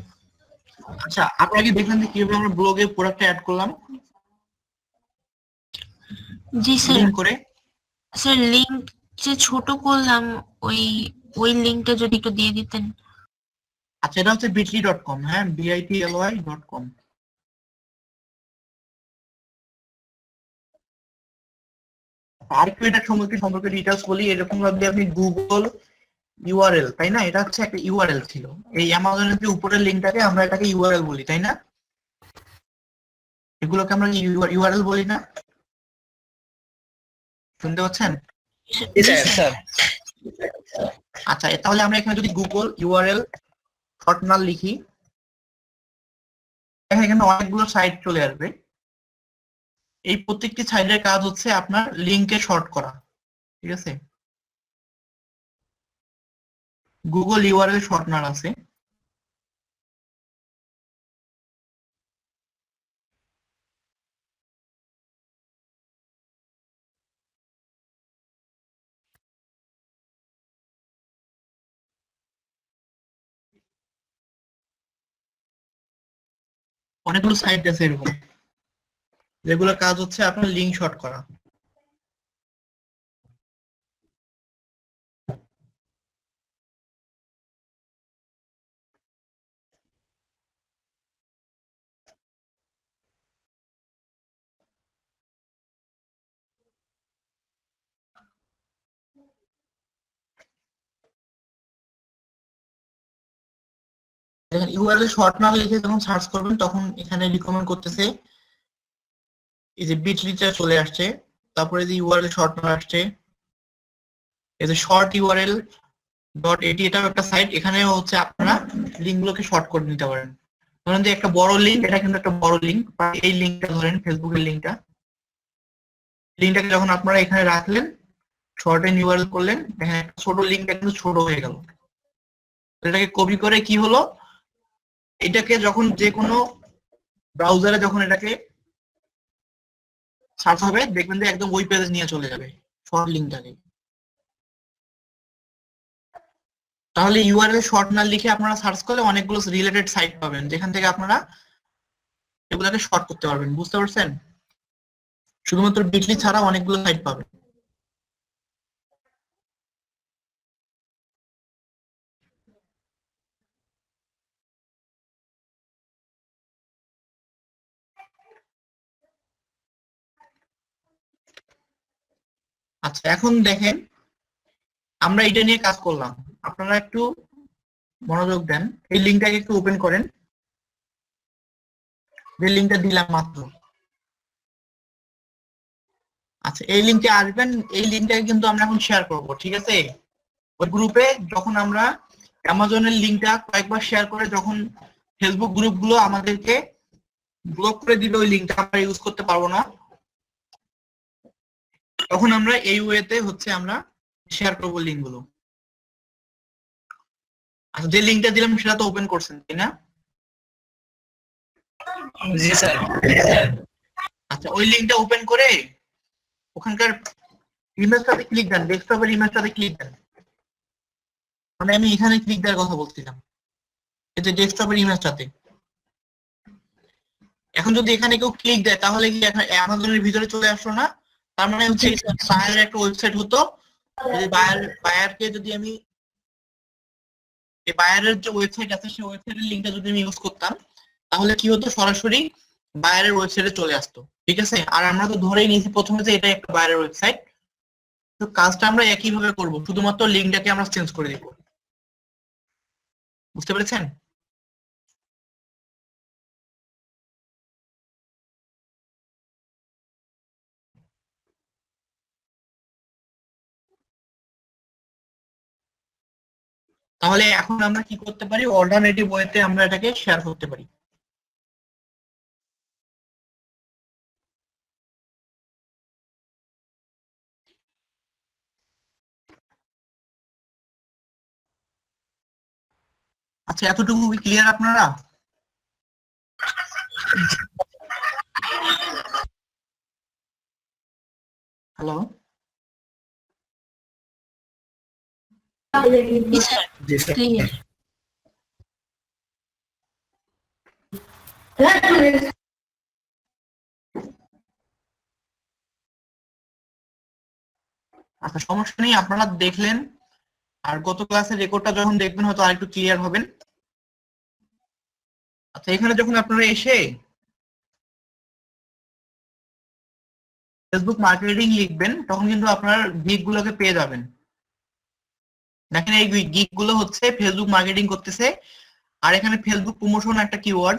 আচ্ছা, আপনারা কি দেখলেন যে কিভাবে আমরা ব্লগে প্রোডাক্টটা অ্যাড করলাম জি স্যার। লিংক করে? স্যার লিংক যে ছোট করলাম, ওই ওই লিংকটা যদি একটু দিয়ে দিতেন। আচ্ছা, এটা হচ্ছে bitly.com, হ্যাঁ, bitly.com। আরেকটু এটা সম্পর্কে ডিটেলস বলি। এরকম ভাবে আপনি গুগল ইউআরএল, তাই না? এটা হচ্ছে একটা ইউআরএল ছিল। এই অ্যামাজনের যে উপরের লিঙ্কটাকে আমরা এটাকে ইউআরএল বলি, তাই না? এগুলোকে আমরা ইউআরএল বলি না? শুনতে পাচ্ছেন? জি স্যার স্যার। আচ্ছা, তাহলে আমরা এখানে যদি গুগল ইউআরএল শর্টনাল লিখি, এখানে অনেকগুলো সাইট চলে আসবে। এই প্রত্যেকটি সাইটের কাজ হচ্ছে আপনার লিংকে শর্ট করা, ঠিক আছে? গুগল ইউআরএল শর্টনার আছে। অনেকগুলো সাইট আছে এরকম, যেগুলোর কাজ হচ্ছে আপনার লিংক শর্ট করা। দেখেন, ইউআরএল শর্টনার লিখে যখন সার্চ করবেন তখন এখানে রিকমেন্ড করতেছে এই যে বিটলিটা চলে আসছে, তারপরে যে ইউআরএল শর্টনার আসছে, এই যে শর্ট ইউআরএল ডট এটি, এটাও একটা সাইট। এখানে হচ্ছে আপনারা লিঙ্ক গুলোকে শর্ট করে নিতে পারেন। ধরেন যে একটা বড় লিঙ্ক, এটা কিন্তু একটা বড় লিঙ্ক, এই লিঙ্কটা ধরেন ফেসবুকের লিঙ্কটাকে যখন আপনারা এখানে রাখলেন, শর্ট এন্ড ইউআরএল করলেন, দেখেন একটা ছোট লিঙ্কটা কিন্তু ছোট হয়ে গেল। এটাকে কপি করে কি হলো, এটাকে যখন যে কোনো ব্রাউজারে যখন এটাকে সার্চ হবে, দেখবেন যে একদম ওই পেজে নিয়ে চলে যাবে শর্ট লিঙ্কটাকে। তাহলে ইউআরএল শর্ট না লিখে আপনারা সার্চ করলে অনেকগুলো রিলেটেড সাইট পাবেন, যেখান থেকে আপনারা এগুলোকে শর্ট করতে পারবেন। বুঝতে পারছেন? শুধুমাত্র বিটলি ছাড়া অনেকগুলো সাইট পাবেন। আচ্ছা, এখন দেখেন আমরা এটা নিয়ে কাজ করলাম, আপনারা একটু মনোযোগ দেন। এই লিঙ্কটাকে একটু ওপেন করেন, যে লিঙ্কটা দিলাম মাত্র। আচ্ছা, এই লিঙ্কে আসবেন। এই লিঙ্কটাকে কিন্তু আমরা এখন শেয়ার করব, ঠিক আছে? ওই গ্রুপে যখন আমরা অ্যামাজনের লিঙ্কটা কয়েকবার শেয়ার করে যখন ফেসবুক গ্রুপগুলো আমাদেরকে ব্লক করে দিবে, ওই লিঙ্কটা আমরা ইউজ করতে পারবো না, তখন আমরা এই ওয়েতে হচ্ছে আমরা শেয়ার করবো লিঙ্কগুলো। আচ্ছা, যে লিঙ্কটা দিলাম সেটা তো ওপেন করছেন, তাই না? জি স্যার। আচ্ছা, ওই লিঙ্কটা ওপেন করে ওখানকার ইমেজটাতে ক্লিক দেন, ডেস্কটপের ইমেজটাতে ক্লিক দেন। মানে আমি এখানে ক্লিক দেওয়ার কথা বলছিলাম, এই যে ডেস্কটপের ইমেজটাতে। এখন যদি এখানে কেউ ক্লিক দেয় তাহলে কি এখন অ্যামাজনের ভিতরে চলে আসলো না? তার মানে হচ্ছে বায়ারের একটা ওয়েবসাইট হতো। যদি বায়ারকে যদি আমি এই বায়ারের যে ওয়েবসাইট আছে সেই ওয়েবসাইটের লিঙ্কটা যদি আমি ইউজ করতাম, তাহলে কি হতো, সরাসরি বায়ারের ওয়েবসাইটে চলে আসতো, ঠিক আছে? আর আমরা তো ধরেই নিয়েছি প্রথমে যে এটা একটা বায়ারের ওয়েবসাইট। তো কাজটা আমরা একই ভাবে করব, শুধুমাত্র লিঙ্কটাকে আমরা চেঞ্জ করে দিব। বুঝতে পেরেছেন? তাহলে এখন আমরা কি করতে পারি, অল্টারনেটিভ ওয়েতে আমরা এটাকে শেয়ার করতে পারি। আচ্ছা, এতটুকু কি ক্লিয়ার আপনারা? হ্যালো, জি স্যার, জি স্যার। ক্লিয়ার। আচ্ছা সমস্যা নেই, আপনারা দেখলেন, আর গত ক্লাসের রেকর্ডটা যখন দেখবেন হয়তো আরেকটু ক্লিয়ার হবেন। আচ্ছা এখানে যখন আপনারা এসে ফেসবুক মার্কেটিং লিখবেন তখন কিন্তু আপনার গিগ গুলোকে পেয়ে যাবেন। দেখেন এই গিগ গুলো হচ্ছে ফেসবুক মার্কেটিং করতেছে, আর এখানে ফেসবুক প্রমোশন একটা কিওয়ার্ড,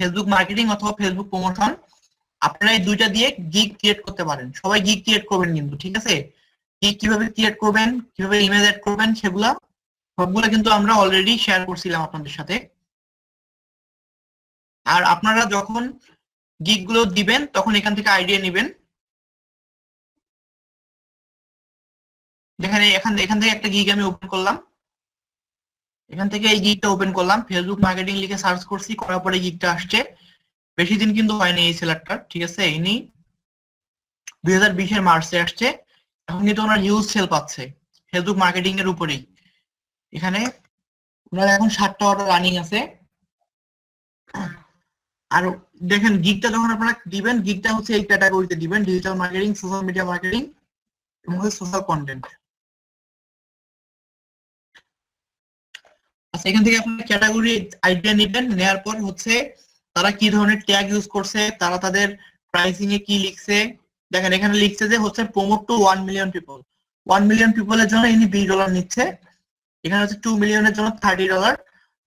ফেসবুক মার্কেটিং অথবা ফেসবুক প্রমোশন, আপনারা এই দুইটা দিয়ে গিগ ক্রিয়েট করতে পারেন। সবাই গিগ ক্রিয়েট করবেন কিন্তু, ঠিক আছে? গিগ কিভাবে ক্রিয়েট করবেন, কিভাবে ইমেজ অ্যাড করবেন, সেগুলা সবগুলো কিন্তু আমরা অলরেডি শেয়ার করছিলাম আপনাদের সাথে। আর আপনারা যখন গিগ গুলো দিবেন তখন এখান থেকে আইডিয়া নেবেন। দেখেন এখান থেকে একটা গিগ আমি ওপেন করলাম, এখান থেকে এই গিগটা ওপেন করলাম, ফেসবুক মার্কেটিং লিখে সার্চ করছি, করার পরে গিগটা আসছে। বেশি দিন কিন্তু হয়নি এই সেলারটার, ঠিক আছে? ইনি 2020-এর মার্চে আসছে। এখন কিন্তু ওনার হিউজ সেল পাচ্ছে ফেসবুক মার্কেটিং এর উপরেই। এখানে ওনার এখন 7টা অর্ডার রানিং আছে। আর দেখেন গিগটা যখন আপনারা দিবেন, গিগটা হচ্ছে এই ক্যাটাগরিতে দিবেন, digital marketing, social media marketing এবং সোশ্যাল কন্টেন্ট। আচ্ছা এখান থেকে আপনারা ক্যাটাগরি আইডিয়া নেবেন, নেওয়ার পর হচ্ছে তারা কি ধরনের ট্যাগ ইউজ করছে, তারা তাদের প্রাইসিং এ কি লিখছে। দেখেন এখানে লিখছে যে হচ্ছে promote to 1 million people. 1 million পিপলের জন্য ইনি $20 নিচ্ছে। এখানে হচ্ছে 2 মিলিয়নের জন্য $30,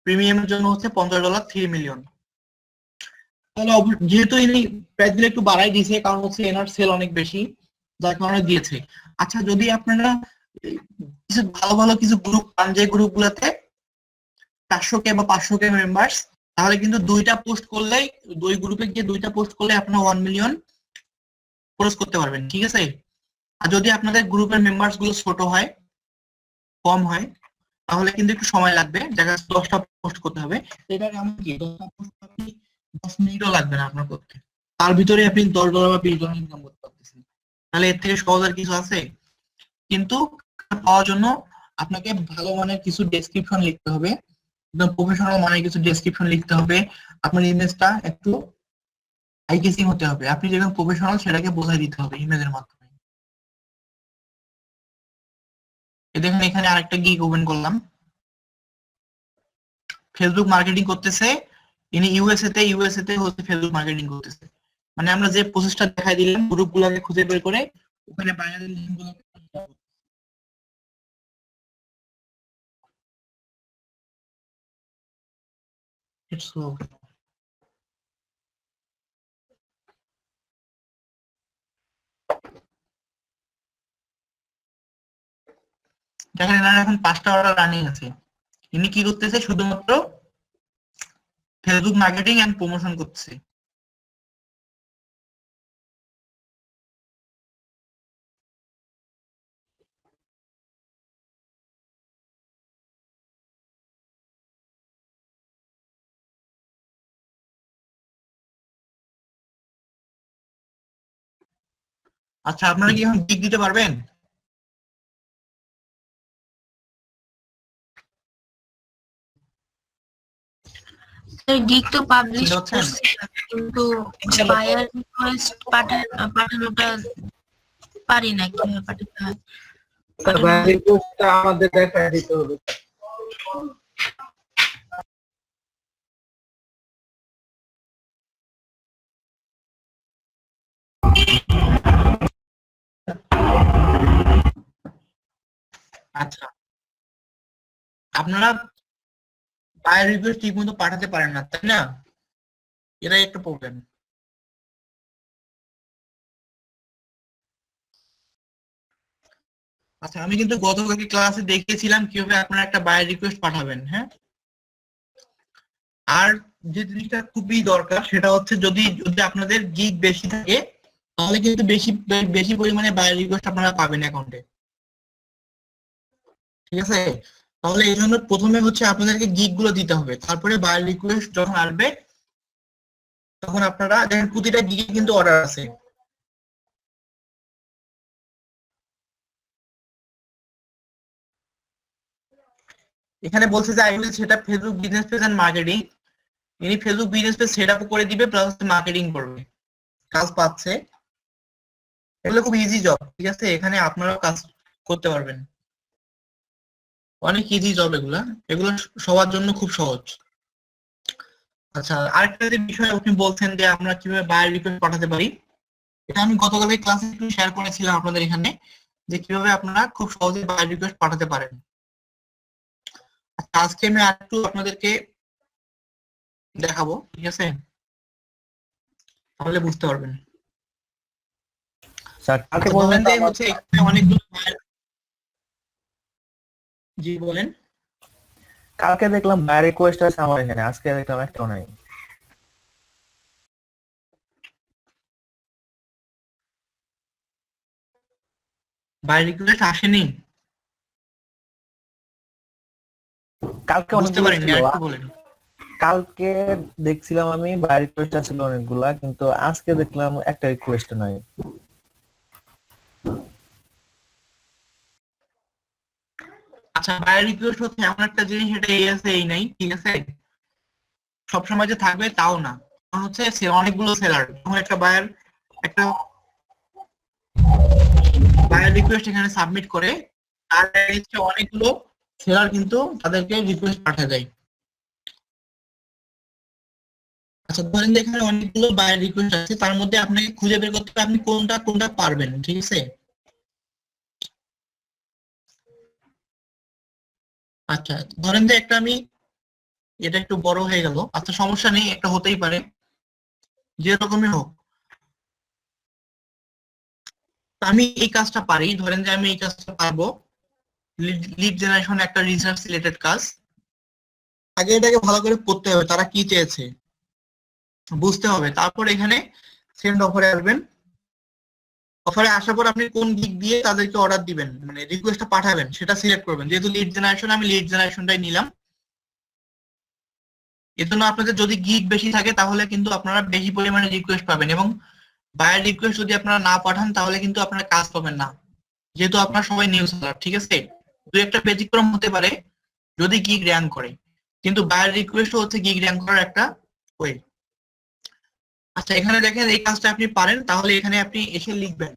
প্রিমিয়ামের জন্য হচ্ছে $50, 3 মিলিয়ন। তাহলে যেহেতু ইনি প্রাইস গুলো একটু বাড়াই দিয়েছে, কারণ হচ্ছে এনার সেল অনেক বেশি, যার কারণে দিয়েছে। আচ্ছা যদি আপনারা কিছু ভালো ভালো কিছু গ্রুপ পান, যে গ্রুপ গুলোতে 400K বা 500K মেম্বার্স, তাহলে কিন্তু দুইটা পোস্ট করলেই, দুই গ্রুপে গিয়ে দুইটা পোস্ট করলে আপনারা 1 মিলিয়ন ক্রস করতে পারবেন, ঠিক আছে? আর যদি আপনাদের গ্রুপের মেম্বার্স গুলো ছোট হয়, কম হয়, তাহলে কিন্তু একটু সময় লাগবে, দেখা যাচ্ছে 10টা পোস্ট করতে হবে। এটা এমন কি 10টা পোস্ট আপনি 10 মিনিটও লাগবে না আপনার করতে, তার ভিতরে আপনি $10 বা $20 ইনকাম করতে পারতেছেন। তাহলে এর থেকে সহজ আর কিছু আছে? কিন্তু পাওয়ার জন্য আপনাকে ভালো মানের কিছু ডেসক্রিপশন লিখতে হবে, একদম প্রফেশনাল মানের কিছু ডেসক্রিপশন লিখতে হবে। আপনার ইমেজটা একটু আই কেসিং হতে হবে, আপনি যেরকম প্রফেশনাল সেটাকে বোঝাই দিতে হবে ইমেজের মাধ্যমে। দেখেন এখানে আরেকটা গিগ ওপেন করলাম, ফেসবুক মার্কেটিং করতেছে ইনি ইউএসএ তে হচ্ছে ফেসবুক মার্কেটিং করতেছে। মানে আমরা যে প্রসেসটা দেখাই দিলাম, গ্রুপ গুলোকে খুঁজে বের করে ওখানে বাইনারি লিংক গুলো দেখেন এনার এখন 5টা অর্ডার রানিং আছে। ইনি কি করতেছে, শুধুমাত্র ফেসবুক মার্কেটিং এন্ড প্রমোশন করতেছে। আচ্ছা আপনারা কি এখন গিগ দিতে পারবেন? গিগ তো পাবলিশ চিন্তা করছেন? করছি, কিন্তু বায়ার রিকোয়েস্ট পাঠানোটা পারি না, কিভাবে পাঠাতে হয়। রিকোয়েস্টটা আমাদের দেখায় দিতে হবে। আচ্ছা আপনারা বায়ার রিকোয়েস্ট ঠিক মতো পাঠাতে পারেন না, তাই না? এটাই একটা প্রবলেম। আচ্ছা আমি কিন্তু গতকালকে ক্লাসে দেখিয়েছিলাম কিভাবে আপনারা একটা বায়ার রিকোয়েস্ট পাঠাবেন, হ্যাঁ? আর যে জিনিসটা খুবই দরকার সেটা হচ্ছে যদি যদি আপনাদের গিগ বেশি থাকে তাহলে কিন্তু বেশি বেশি পরিমাণে বায়ার রিকোয়েস্ট আপনারা পাবেন অ্যাকাউন্টে, ঠিক আছে? তাহলে এই জন্য প্রথমে হচ্ছে আপনাদেরকে গিগ গুলো দিতে হবে, তারপরে বায়ার রিকোয়েস্ট যখন আসবে তখন আপনারা দেখেন প্রতিটা গিগে কিন্তু অর্ডার আছে। এখানে বলছে যে I will set up Facebook business page and marketing. ইনি Facebook business page set up করে দিবে প্লাস মার্কেটিং করবে, কাজ পাচ্ছে। এগুলো খুব ইজি জব, ঠিক আছে, এখানে আপনারাও কাজ করতে পারবেন, অনেক ইজি জব এগুলা, এগুলো সবার জন্য খুব সহজ। আচ্ছা, আরেকটা যে বিষয় আপনি বলছেন যে আমরা কিভাবে বায়ার রিকোয়েস্ট পাঠাতে পারি, এটা আমি গতকালের ক্লাসে একটু শেয়ার করেছিলাম আপনাদের এখানে, যে কিভাবে আপনারা খুব সহজে বায়ার রিকোয়েস্ট পাঠাতে পারেন। আচ্ছা, আজকে আমি আরেকটু আপনাদেরকে দেখাবো, ঠিক আছে, তাহলে বুঝতে পারবেন। স্যার কালকে আচ্ছা, বলবেন ধরেন তো যে হচ্ছে এখানে অনেকগুলো জি বলেন। কালকে দেখলাম বায়ার রিকোয়েস্ট আছে আমার এখানে, আজকে দেখলাম একটাও নাই। বায়ার রিকোয়েস্ট আসেনি, কালকে বুঝতে অনেকগুলো পারিনি, ছিল, আরেকটু বলেন। কালকে দেখছিলাম আমি বায়ার রিকোয়েস্ট ছিল অনেকগুলা, কিন্তু আজকে দেখলাম একটা রিকোয়েস্ট নাই। আচ্ছা, বায়ার রিকোয়েস্ট হচ্ছে এমন একটা জিনিস, এটা এই আছে এই নাই, ঠিক আছে, সবসময় যে থাকবে তাও না। কারণ হচ্ছে অনেকগুলো সেলার, যখন একটা বায়ার একটা বায়ার রিকোয়েস্ট এখানে সাবমিট করে, তার এগেইনস্টে অনেকগুলো সেলার কিন্তু তাদেরকে রিকোয়েস্ট পাঠিয়ে দেয়। আচ্ছা, ধরেন যে এখানে অনেকগুলো বায়ার রিকোয়েস্ট আছে, তার মধ্যে আপনাকে খুঁজে বের করতে হবে আপনি কোনটা কোনটা পারবেন, ঠিক আছে। আচ্ছা, ধরেন যে একটা আমি, এটা একটু বড় হয়ে গেল, আচ্ছা সমস্যা নেই, একটা হতেই পারে, যে রকমই হোক। তা আমি এই কাজটা পারি, ধরেন যে আমি এই কাজটা পারবো, লিড জেনারেশন একটা রিসার্চ রিলেটেড কাজ। আগে এটাকে ভালো করে পড়তে হবে, তারা কি চেয়েছে বুঝতে হবে, তারপর এখানে সেন্ড অফারে আসবেন। অফারে আসার পর আপনি কোন দিক দিয়ে তাদেরকে অর্ডার দিবেন, মানে রিকোয়েস্টটা পাঠাবেন সেটা সিলেক্ট করবেন। যেহেতু লিড জেনারেশন, আমি লিড জেনারেশনটাই নিলাম। এর জন্য আপনাদের যদি গিগ বেশি থাকে তাহলে কিন্তু আপনারা বেশি পরিমাণে রিকোয়েস্ট পাবেন, এবং বায়ার রিকোয়েস্ট যদি আপনারা না পাঠান তাহলে কিন্তু আপনারা কাজ পাবেন না, যেহেতু আপনারা সবাই নিউ সেলার, ঠিক আছে। দুই একটা ব্যতিক্রম হতে পারে যদি গিগ র্যাঙ্ক করে, কিন্তু বায়ার রিকোয়েস্ট হচ্ছে গিগ র্যাঙ্ক করার একটা ওয়ে। আচ্ছা, এখানে দেখেন এই কাজটা আপনি পারেন, তাহলে এখানে আপনি এসে লিখবেন।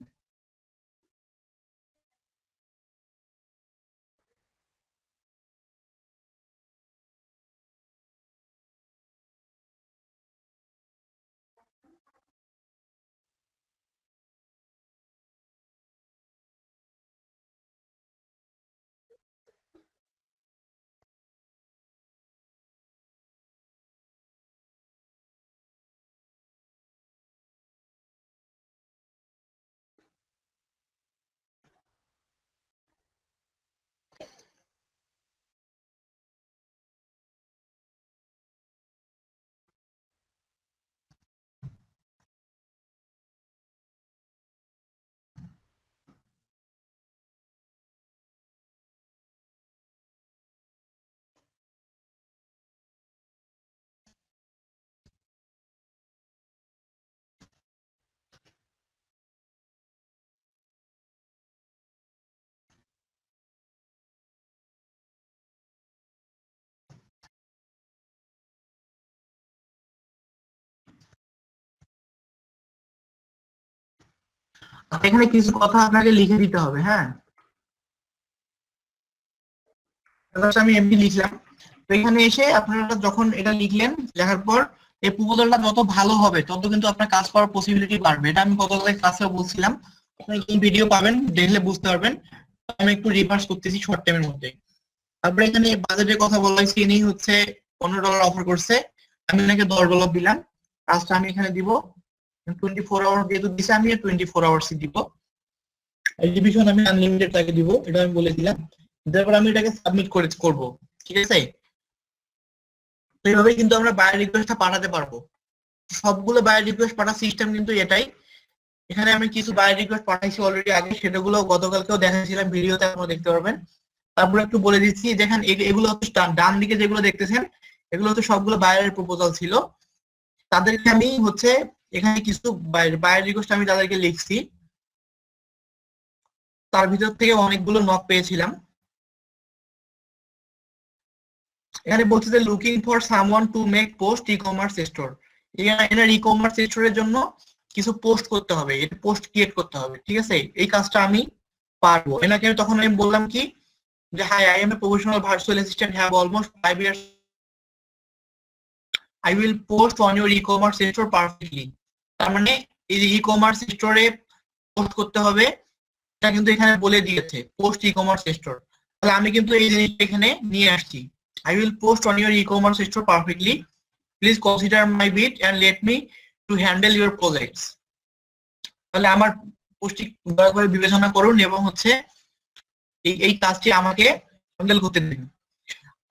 এখানে কিছু কথা আপনাকে লিখে দিতে হবে, হ্যাঁ। Just আমি এমনি লিখলাম, তো এখানে এসে আপনারা যখন এটা লিখলেন, লেখার পর এই প্রপোজালটা যত ভালো হবে তত কিন্তু আপনার কাজ করার পসিবিলিটি বাড়বে। এটা আমি গতকালের ক্লাসে বলছিলাম, আপনি এই ভিডিও পাবেন, দেখলে বুঝতে পারবেন। আমি একটু রিভার্স করতেছি শর্ট টাইমের মধ্যে। তারপরে এখানে বাজেটের কথা বলা হয়েছে, ইনি হচ্ছে $15 অফার করছে, আমি এনাকে $10 দিলাম। কাজটা আমি এখানে দিব 24 আওয়ার, যেহেতু দিছে আমি 24 আওয়ার্স দিব। এক্সিবিশন আমি আনলিমিটেড তাকে দিব, এটা আমি বলে দিলাম। তারপর আমি এটাকে সাবমিট করব, ঠিক আছে। তো এইভাবে কিন্তু আমরা বায়ার রিকোয়েস্টটা পাঠাতে পারবো। সবগুলো বায়ার রিকোয়েস্ট পাঠার সিস্টেম কিন্তু এটাই। এখানে আমি কিছু বায়ার রিকোয়েস্ট পাঠাইছি অলরেডি আগে, সেটাগুলো গতকালকেও দেখাচ্ছিলাম ভিডিওতে, আপনারা দেখতে পারবেন। তারপরে একটু বলে দিচ্ছি, দেখেন এগুলো হচ্ছে ডান দিকে যেগুলো দেখতেছেন, এগুলো হচ্ছে সবগুলো বায়ারের প্রপোজাল ছিল। তাদেরকে আমি হচ্ছে এখানে কিছু বায়ার রিকোয়েস্ট আমি তাদেরকে লিখছি, তার ভিতর থেকে অনেকগুলো নক পেয়েছিলাম। এখানে বলছে যে looking for someone to make post e commerce store. এখানে ই কমার্স স্টোরের জন্য কিছু পোস্ট করতে হবে, এটা পোস্ট ক্রিয়েট করতে হবে, ঠিক আছে? এই কাজটা আমি পারবো। এনাকে তখন আমি বললাম কি যে hi, I am a professional virtual assistant, have almost 5 years, I will post on your e-commerce store perfectly। তার মানে এই যে ই-কমার্স স্টোরে পোস্ট করতে হবে, এটা কিন্তু এখানে বলে দিয়েছে পোস্ট ই-কমার্স স্টোর। তাহলে আমি কিন্তু এই জিনিসটা এখানে নিয়ে আসছি, I will post on your e-commerce store perfectly, please consider my bid and let me to handle your projects। তাহলে আমার পোস্টটি দয়া করে বিবেচনা করুন এবং হচ্ছে এই কাজটি আমাকে হ্যান্ডেল করতে দিন।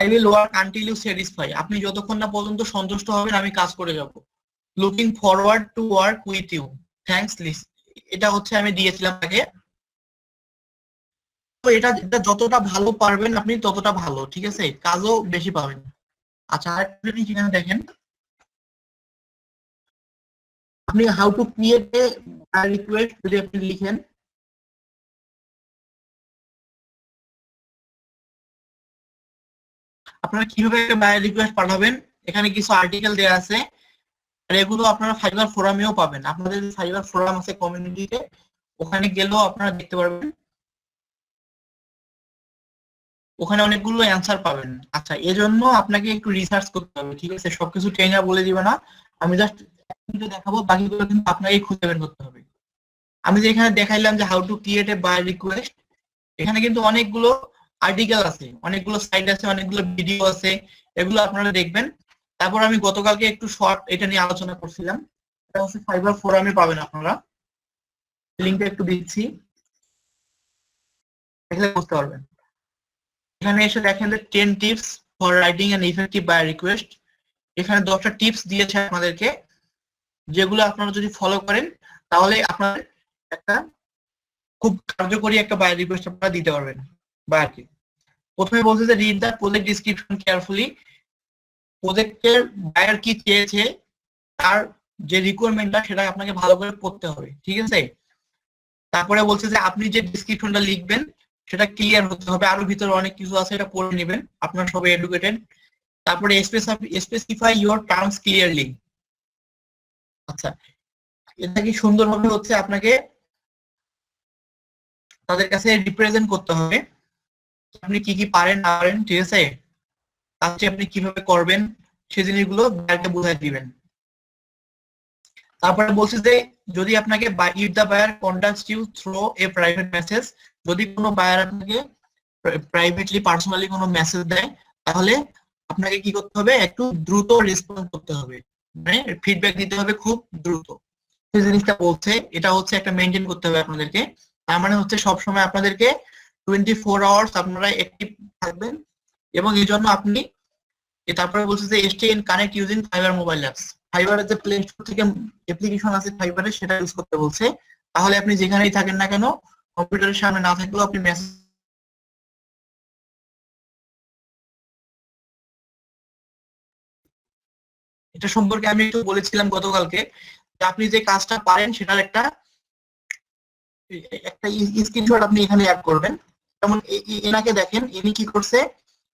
I will work until you satisfy। আপনি যতক্ষণ না পর্যন্ত সন্তুষ্ট হবেন আমি কাজ করে যাব। Looking forward to work with you, thanks Liz। এটা হচ্ছে আমি দিয়েছিলাম আগে। তো এটা যতটা ভালো পারবেন আপনি ততটা ভালো, ঠিক আছে? কাজও বেশি পাবেন। আচ্ছা, আরেকটা জিনিস এখানে দেখেন, আপনি how to create A request যদি আপনি লিখেন, আপনারা কিভাবে একটা বায়ার রিকোয়েস্ট পাঠাবেন, এখানে কিছু আর্টিকেল দেওয়া আছে, আর এগুলো আপনারা ফাইবার ফোরামেও পাবেন। আপনাদের ফাইবার ফোরাম আছে কমিউনিটিতে, ওখানে গেলেও আপনারা দেখতে পারবেন, ওখানে অনেকগুলো অ্যান্সার পাবেন। আচ্ছা, এজন্য আপনাকে একটু রিসার্চ করতে হবে, ঠিক আছে? সবকিছু ট্রেনার বলে দিবে না, আমি জাস্ট দেখাবো, বাকিগুলো কিন্তু আপনাকে খুঁজে বের করতে হবে। আমি যে এখানে দেখাইলাম যে how to create a buyer request, এখানে কিন্তু অনেকগুলো আর্টিকেল আছে, অনেকগুলো সাইট আছে, অনেকগুলো ভিডিও আছে, এগুলো আপনারা দেখবেন। তারপর আমি গতকালকে একটু শর্ট এটা নিয়ে আলোচনা করছিলাম, এটা হচ্ছে ফাইবার ফোরামে পাবেন আপনারা, লিঙ্কটা একটু দিচ্ছি, দেখলে বুঝতে পারবেন। এখানে এসে দেখেন যে 10 tips for writing an effective buyer request. এখানে 10টা টিপস দিয়েছে আপনাদেরকে, যেগুলো আপনারা যদি ফলো করেন তাহলে আপনাদের একটা খুব কার্যকরী একটা বায়ার রিকোয়েস্ট আপনারা দিতে পারবেন বায়ারকে। প্রথমে বলছে যে read the project description carefully. প্রজেক্টের বায়ার কি চেয়েছে, তার যে রিকোয়ারমেন্টটা সেটা আপনাকে ভালো করে পড়তে হবে, ঠিক আছে? তারপরে বলছে যে আপনি যে ডিসক্রিপশনটা লিখবেন সেটা ক্লিয়ার হতে হবে, আরো ভিতরে অনেক কিছু আছে, এটা পড়ে নেবেন, আপনারা সবাই এডুকেটেড। তারপরে স্পেসিফাই ইউর টার্মস ক্লিয়ারলি। আচ্ছা, এটা কি সুন্দরভাবে হচ্ছে আপনাকে তাদের কাছে রিপ্রেজেন্ট করতে হবে, আপনি কি কি পারেন না পারেন, ঠিক আছে? কাজটি আপনি কিভাবে করবেন সেই জিনিসগুলো বায়ারকে বুঝাই দিবেন। তারপরে বলছে যে যদি আপনাকে if the buyer contacts you through a private message, যদি কোনো বায়ার আপনাকে প্রাইভেটলি পার্সোনালি কোনো মেসেজ দেয়, তাহলে আপনাকে কি করতে হবে, একটু দ্রুত রেসপন্স করতে হবে, মানে ফিডব্যাক দিতে হবে খুব দ্রুত। সেই জিনিসটা বলছে, এটা হচ্ছে একটা মেনটেন করতে হবে আপনাদেরকে। তার মানে হচ্ছে সবসময় আপনাদেরকে 24 আওয়ার্স আপনারা অ্যাক্টিভ থাকবেন, এবং এই জন্য আপনি তারপরে বলছে যে stay in connect using fibre mobile apps. ফাইবারের যে প্লে স্টোর থেকে অ্যাপ্লিকেশন আছে ফাইবারের, সেটা ইউজ করতে বলছে। তাহলে আপনি যেখানেই থাকেন না কেন, কম্পিউটারের সামনে না থাকলেও আপনি মেসেজ, এটা সম্পর্কে আমি একটু বলেছিলাম গতকালকে, যে আপনি যে কাজটা পারেন সেটার একটা স্ক্রিনশট আপনি এখানে অ্যাড করবেন। যেমন এনাকে দেখেন, ইনি কি করছে,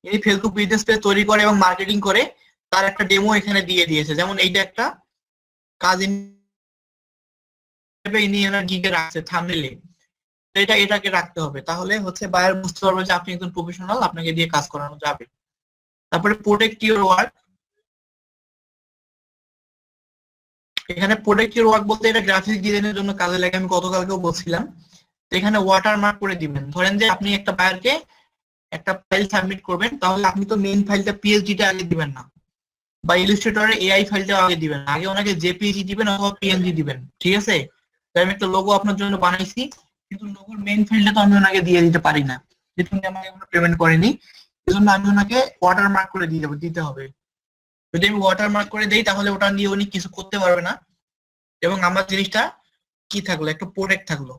ইনি ফেসবুক বিজনেস পেজ তৈরি করে এবং মার্কেটিং করে, তার একটা ডেমো এখানে দিয়ে দিয়েছে। যেমন এইটা একটা কাজ ইনি এনার গিগে রাখছে থাম্বনেইলে, এটাকে রাখতে হবে, তাহলে হচ্ছে বায়ার বুঝতে পারবে যে আপনি একজন প্রফেশনাল, আপনাকে দিয়ে কাজ করানো যাবে। তারপরে প্রোটেক্ট ইউর ওয়ার্ক। এখানে প্রোটেক্ট ইউর ওয়ার্ক বলতে এটা গ্রাফিক ডিজাইনের জন্য কাজে লাগে, আমি গতকালকেও বলছিলাম। এখানে ওয়াটারমার্ক করে দিবেন। ধরেন যে আপনি একটা বায়ারকে একটা ফাইল সাবমিট করবেন, তাহলে আপনি তো মেইন ফাইলটা পিএসডিটা আগে দিবেন না, বা ইলাস্ট্রেটরে এআই ফাইলটা আগে দিবেন না, আগে ওনাকে জেপিজি দিবেন অথবা পিএনজি দিবেন, ঠিক আছে? আমি একটা লোগো আপনার জন্য বানাইছি, কিন্তু লোগোর মেইন ফাইলটা তো আমি ওনাকে দিয়ে দিতে পারি না, যেহেতু উনি আমাকে এখনো পেমেন্ট করেনি। এজন্য আমি ওনাকে ওয়াটারমার্ক করে দিতে হবে। যদি আমি ওয়াটারমার্ক করে দেই তাহলে ওটা নিয়ে উনি কিছু করতে পারবে না, এবং আমার জিনিসটা কি থাকলো, একটু প্রোটেক্ট থাকলো।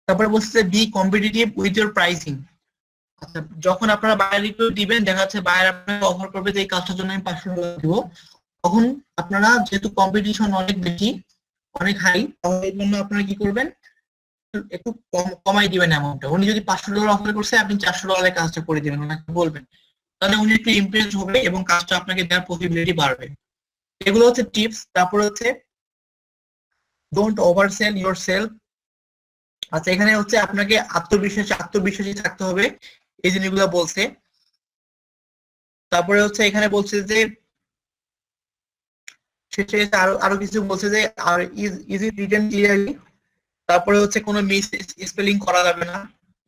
তারপরে বলছে যে be competitive with your pricing. আচ্ছা, যখন আপনারা বায়ার রিকোয়েস্ট দিবেন, দেখা যাচ্ছে বায়ার আপনাকে অফার করবে যে এই কাজটার জন্য আমি $500 দিব, তখন আপনারা যেহেতু কম্পিটিশন অনেক বেশি, অনেক হাই, তাহলে এর জন্য আপনারা কি করবেন, একটু কমাই দিবেন অ্যামাউন্টটা। উনি যদি $500 অফার করছে, আপনি $400 কাজটা করে দিবেন, ওনাকে বলবেন তাহলে উনি একটু ইমপ্রেস হবে এবং কাজটা আপনাকে দেওয়ার পসিবিলিটি বাড়বে। এগুলো হচ্ছে টিপস। তারপর হচ্ছে ডোন্ট ওভারসেল ইয়োর সেলফ। আচ্ছা, এখানে হচ্ছে আপনাকে আত্মবিশ্বাসী থাকতে হবে, এই জিনিসগুলো বলছে। তারপরে হচ্ছে এখানে বলছে যে শেষে আরো আরো কিছু বলছে যে আর ইজ ইট রিটেন ক্লিয়ারলি। তারপরে হচ্ছে কোনো মিস স্পেলিং করা যাবে না,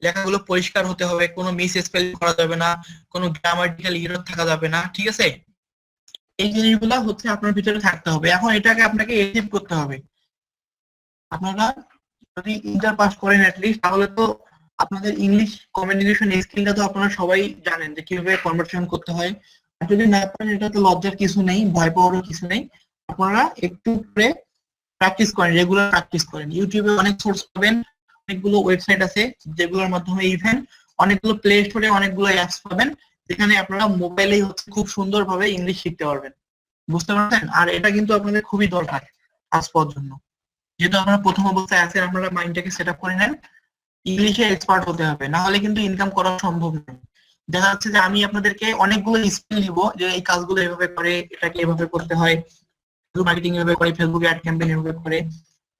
লেখাগুলো পরিষ্কার হতে হবে, কোনো মিস স্পেলিং করা যাবে না, কোনো গ্রামাটিক্যাল এরর থাকা যাবে না, ঠিক আছে? এই জিনিসগুলো হচ্ছে আপনার ভিতরে থাকতে হবে। এখন এটাকে আপনাকে অ্যাচিভ করতে হবে। আপনারা যদি ইন্টার পাস করেন অ্যাটলিস্ট, তাহলে তো আপনাদের ইংলিশ কমিউনিকেশন স্কিলটা তো আপনারা সবাই জানেন যে কিভাবে কনভারসেশন করতে হয়। আর যদি না পারেন, এটা তো লজ্জার কিছু নেই, ভয় পাওয়ারও কিছু নেই। আপনারা একটু করে প্র্যাকটিস করেন, রেগুলার প্র্যাকটিস করেন। ইউটিউবে অনেক সোর্স পাবেন, অনেকগুলো ওয়েবসাইট আছে যেগুলোর মাধ্যমে, ইভেন অনেকগুলো প্লে স্টোরে অনেকগুলো অ্যাপস পাবেন যেখানে আপনারা মোবাইলেই হচ্ছে খুব সুন্দরভাবে ইংলিশ শিখতে পারবেন। বুঝতে পারছেন? আর এটা কিন্তু আপনাদের খুবই দরকার কাজ পাওয়ার জন্য। যেহেতু আপনারা প্রথম অবস্থায় আছেন, আপনারা মাইন্ডটাকে সেট আপ করে নেন, ইংলিশে এক্সপার্ট হতে হবে, না হলে কিন্তু ইনকাম করা সম্ভব নয়। দেখা যাচ্ছে যে আমি আপনাদেরকে অনেকগুলো স্কিল দিব যে এই কাজগুলো এভাবে করে, এটাকে এভাবে করতে হয়, ফেসবুক মার্কেটিং এভাবে করে, ফেসবুক অ্যাড ক্যাম্পেইন এভাবে করে,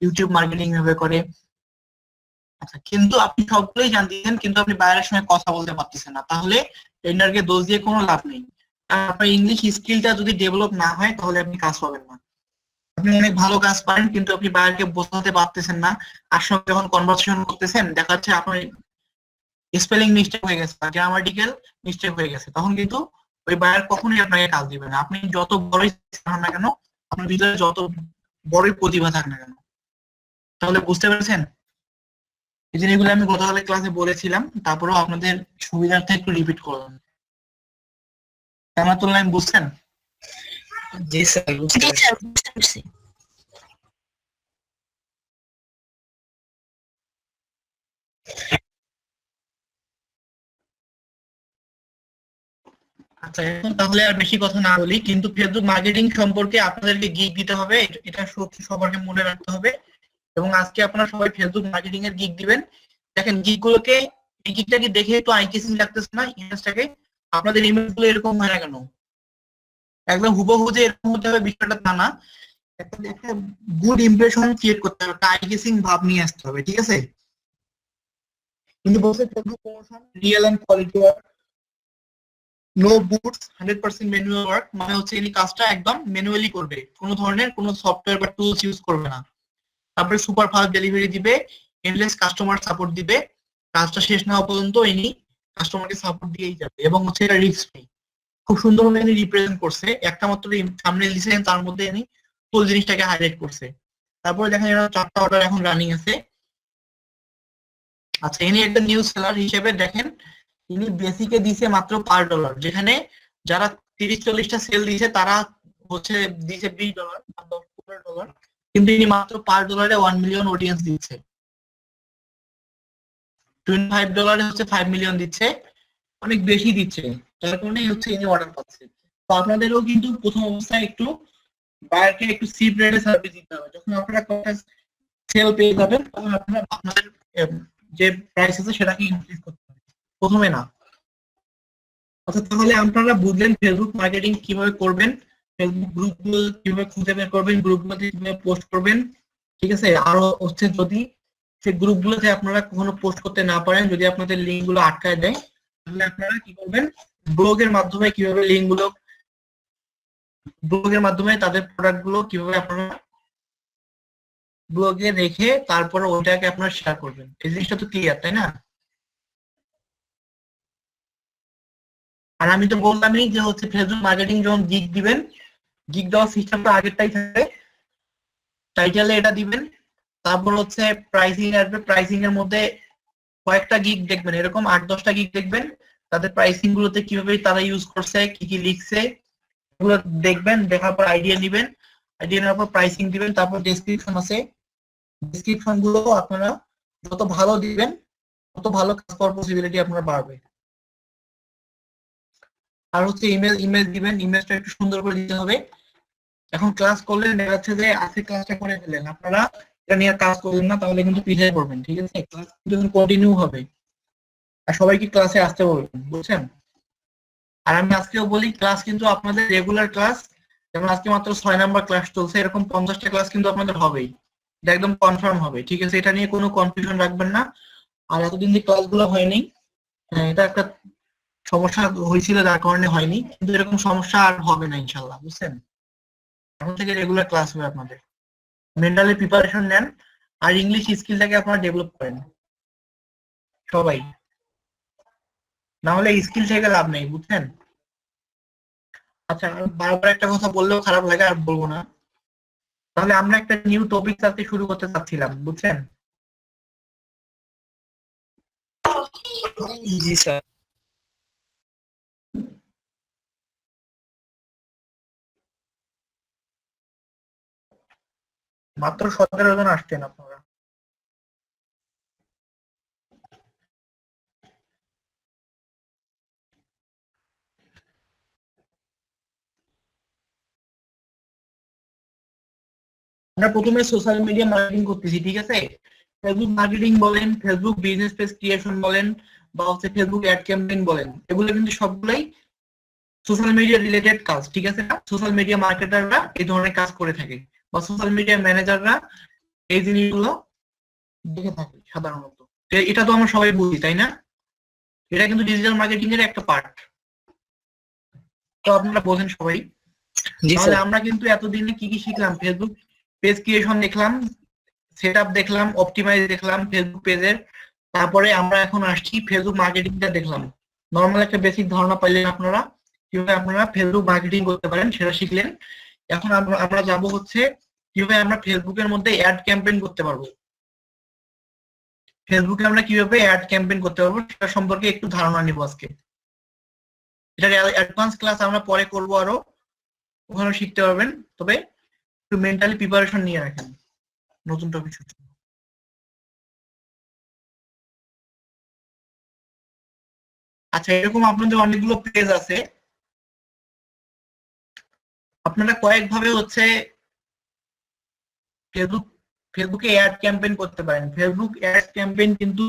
ইউটিউব মার্কেটিং এভাবে করে। আচ্ছা, কিন্তু আপনি সবগুলোই জানতেছেন, কিন্তু আপনি বাইরের সঙ্গে কথা বলতে পারতেছেন না, তাহলে ট্রেনারকে দোষ দিয়ে কোনো লাভ নেই। আর আপনার ইংলিশ স্কিলটা যদি ডেভেলপ না হয়, তাহলে আপনি কাজ পাবেন না। আপনি অনেক ভালো কাজ পারেন, কিন্তু আপনি বাইরেকে বোঝাতে পারতেছেন না। আর সঙ্গে যখন কনভারসেশন করতেছেন, দেখা যাচ্ছে আপনার স্পেলিং মিস্টেক হয়ে গেছে, গ্রামাটিক্যাল মিস্টেক হয়ে গেছে, তখন কিন্তু ওই বায়ার কখনোই আপনাকে কাজ দিবে না। আপনি যত বড়ই হন না কেন, আপনার ভিতরে যত বড়ই প্রতিভা থাক না কেন। তাহলে বুঝতে পেরেছেন? এই জিনিসগুলো আমি গতকালের ক্লাসে বলেছিলাম, তারপরেও আপনাদের সুবিধার্থে একটু রিপিট করলাম। জামাতুল নাইম, বুঝছেন? জি স্যার, বুঝতে জি পারছি। স্যার, বুঝতে পারছি। আচ্ছা, এখন তাহলে আর বেশি কথা না বলি, কিন্তু ফেসবুক মার্কেটিং সম্পর্কে আপনাদেরকে গিগ দিতে হবে, এটা সবাইকে মনে রাখতে হবে। এবং আজকে আপনারা সবাই ফেসবুক মার্কেটিং এর গিগ দিবেন। দেখেন গিগ গুলোকে, এই গিগটাকে দেখে একটু আই কিসিং লাগতেছে না ইমেজটাকে? আপনাদের ইমেজ গুলো এরকম হয় না কেন? একদম হুবহু যে এরকম হতে হবে বিষয়টা তা না, একটা গুড ইমপ্রেশন ক্রিয়েট করতে হবে, আই কিসিং ভাব নিয়ে আসতে হবে, ঠিক আছে? কিন্তু বলছে Facebook promotion real and quality work, no bots, 100% manual work, মানে হচ্ছে এই কাজটা একদম ম্যানুয়ালি করবে, কোনো ধরনের কোনো সফটওয়্যার বা টুলস ইউজ করবে না। তারপরে সুপার ফাস্ট ডেলিভারি দিবে, এন্ডলেস কাস্টমার সাপোর্ট দিবে, কাজটা শেষ না হওয়া পর্যন্ত ইনি কাস্টমারকে সাপোর্ট দিয়েই যাবে, এবং হচ্ছে এটা রিস্ক ফ্রি। খুব সুন্দরভাবে ইনি রিপ্রেজেন্ট করছে, একটা মাত্র থাম্বনেল দিয়েছেন, তার মধ্যে ইনি ফুল জিনিসটাকে হাইলাইট করছে। তারপরে দেখেন এরা 4টা অর্ডার এখন রানিং আছে। আচ্ছা, ইনি একটা নিউ সেলার হিসেবে দেখেন, ইনি বেসিকে দিছে মাত্র $5, যেখানে যারা 30-40টা সেল দিয়েছে তারা হচ্ছে দিছে $20 বা $10-15, কিন্তু ইনি মাত্র $5 1 মিলিয়ন অডিয়েন্স দিচ্ছে, $25 হচ্ছে 5 মিলিয়ন দিচ্ছে, অনেক বেশি দিচ্ছে। যার কারণে হচ্ছে ইনি অর্ডার পাচ্ছে। তো আপনাদেরও কিন্তু প্রথম অবস্থায় একটু বায়ারকে একটু চিপ রেটে সার্ভিস দিতে হবে। যখন আপনারা কয়েকটা সেল পেয়ে যাবেন, তখন আপনারা আপনাদের যে প্রাইস আছে সেটাকে ইনক্রিজ করতে হবে, প্রথমে না। আচ্ছা, তাহলে আপনারা বুঝলেন ফেসবুক মার্কেটিং কিভাবে করবেন, ফেসবুক গ্রুপগুলো কিভাবে খুঁজে বের করবেন, গ্রুপগুলোতে কিভাবে পোস্ট করবেন, ঠিক আছে? আরো হচ্ছে যদি সেই গ্রুপগুলোতে আপনারা কখনো পোস্ট করতে না পারেন, যদি আপনাদের লিঙ্ক গুলো আটকায় দেয়, তাহলে আপনারা কি করবেন, ব্লগের মাধ্যমে কিভাবে লিঙ্ক গুলো, ব্লগের মাধ্যমে তাদের প্রোডাক্ট গুলো কিভাবে আপনারা ব্লগে রেখে তারপরে ওইটাকে আপনারা শেয়ার করবেন। এই জিনিসটা তো ক্লিয়ার, তাই না? আর আমি তো বললামই যে হচ্ছে ফেসবুক মার্কেটিং যখন গিগ দিবেন, গিগ দেওয়ার সিস্টেমটা আগেরটাই থাকে, টাইটেলে এটা দিবেন, তারপর হচ্ছে প্রাইসিং আসবে, প্রাইসিং এর মধ্যে কয়েকটা গিগ দেখবেন, এরকম 8-10টা গিগ দেখবেন, তাদের প্রাইসিং গুলোতে কিভাবে তারা ইউজ করছে, কি কি লিখছে, এগুলো দেখবেন, দেখার পর আইডিয়া নেবেন, আইডিয়া নেওয়ার পর প্রাইসিং দিবেন। তারপর ডেসক্রিপশন আছে, ডেসক্রিপশন গুলো আপনারা যত ভালো দিবেন তত ভালো কাজ করার পসিবিলিটি আপনার বাড়বে। আর হচ্ছে ইমেল, ইমেল দিবেন, ইমেলটা একটু সুন্দর করে দিতে হবে। এখন ক্লাস করলে দেখা যাচ্ছে যে আজকে ক্লাসটা করে ফেলেন, আপনারা এটা নিয়ে কাজ করবেন না, তাহলে কিন্তু পিছিয়ে পড়বেন, ঠিক আছে? ক্লাস কিন্তু কন্টিনিউ হবে, আর সবাইকে ক্লাসে আসতে বলবেন, বুঝছেন? আর আমি আজকেও বলি ক্লাস কিন্তু আপনাদের রেগুলার ক্লাস, যেমন আজকে মাত্র 6 নাম্বার ক্লাস চলছে, এরকম 50টা ক্লাস কিন্তু আপনাদের হবেই, এটা একদম কনফার্ম হবে, ঠিক আছে? এটা নিয়ে কোনো কনফিউশন রাখবেন না। আর এতদিন যে ক্লাসগুলো হয়নি, এটা একটা সমস্যা হয়েছিল যার কারণে হয়নি, কিন্তু এরকম সমস্যা আর হবে না ইনশাল্লাহ, বুঝছেন? এখন থেকে রেগুলার ক্লাস হবে আপনাদের। মেন্টালি প্রিপারেশন নেন আর ইংলিশ স্কিলটাকে আপনারা ডেভেলপ করেন সবাই, না হলে স্কিল থেকে লাভ নেই, বুঝছেন? আচ্ছা, আর বারবার একটা কথা বললেও খারাপ লাগে, আর বলবো না। তাহলে আমরা একটা নিউ টপিক আজকে শুরু করতে চাচ্ছিলাম, বুঝছেন? জি স্যার। মাত্র 17 জন আসছেন আপনারা। আমরা প্রথমে সোশ্যাল মিডিয়া মার্কেটিং করতেছি, ঠিক আছে? ফেসবুক মার্কেটিং বলেন, ফেসবুক বিজনেস পেজ ক্রিয়েশন বলেন, বা হচ্ছে ফেসবুক অ্যাড ক্যাম্পেইন বলেন, এগুলো কিন্তু সবগুলোই সোশ্যাল মিডিয়া রিলেটেড কাজ, ঠিক আছে? সোশ্যাল মিডিয়া মার্কেটাররা এই ধরনের কাজ করে থাকে, বা সোশ্যাল মিডিয়া ম্যানেজাররা এই জিনিসগুলো দেখে থাকে সাধারণত। এটা তো আমরা সবাই বুঝি, তাই না? এটা কিন্তু ডিজিটাল মার্কেটিং এর একটা পার্ট, তো আপনারা বোঝেন সবাই। জি তাহলে স্যার। আমরা কিন্তু এতদিনে কি কি শিখলাম? ফেসবুক পেজ ক্রিয়েশন দেখলাম, সেটআপ দেখলাম, অপটিমাইজ দেখলাম ফেসবুক পেজের, তারপরে আমরা এখন আসছি ফেসবুক মার্কেটিংটা দেখলাম। নর্মাল একটা বেসিক ধারণা পাইলেন আপনারা কিভাবে আপনারা ফেসবুক মার্কেটিং করতে পারেন, সেটা শিখলেন। এখন আমরা যাব হচ্ছে কিভাবে আমরা ফেসবুকের মধ্যে অ্যাড ক্যাম্পেইন করতে পারবো। ফেসবুকে আমরা কিভাবে অ্যাড ক্যাম্পেইন করতে পারবো সেটা সম্পর্কে একটু ধারণা নিব আজকে। এটার অ্যাডভান্স ক্লাস আমরা পরে করবো, আরো ওখানে শিখতে পারবেন, তবে একটু মেন্টালি প্রিপারেশন নিয়ে রাখেন নতুন টপিক। আচ্ছা, এরকম আপনাদের অনেকগুলো পেজ আছে, আপনারা কয়েকভাবে হচ্ছে ফেসবুকে অ্যাড ক্যাম্পেইন করতে পারেন। ফেসবুক অ্যাড ক্যাম্পেইন কিন্তু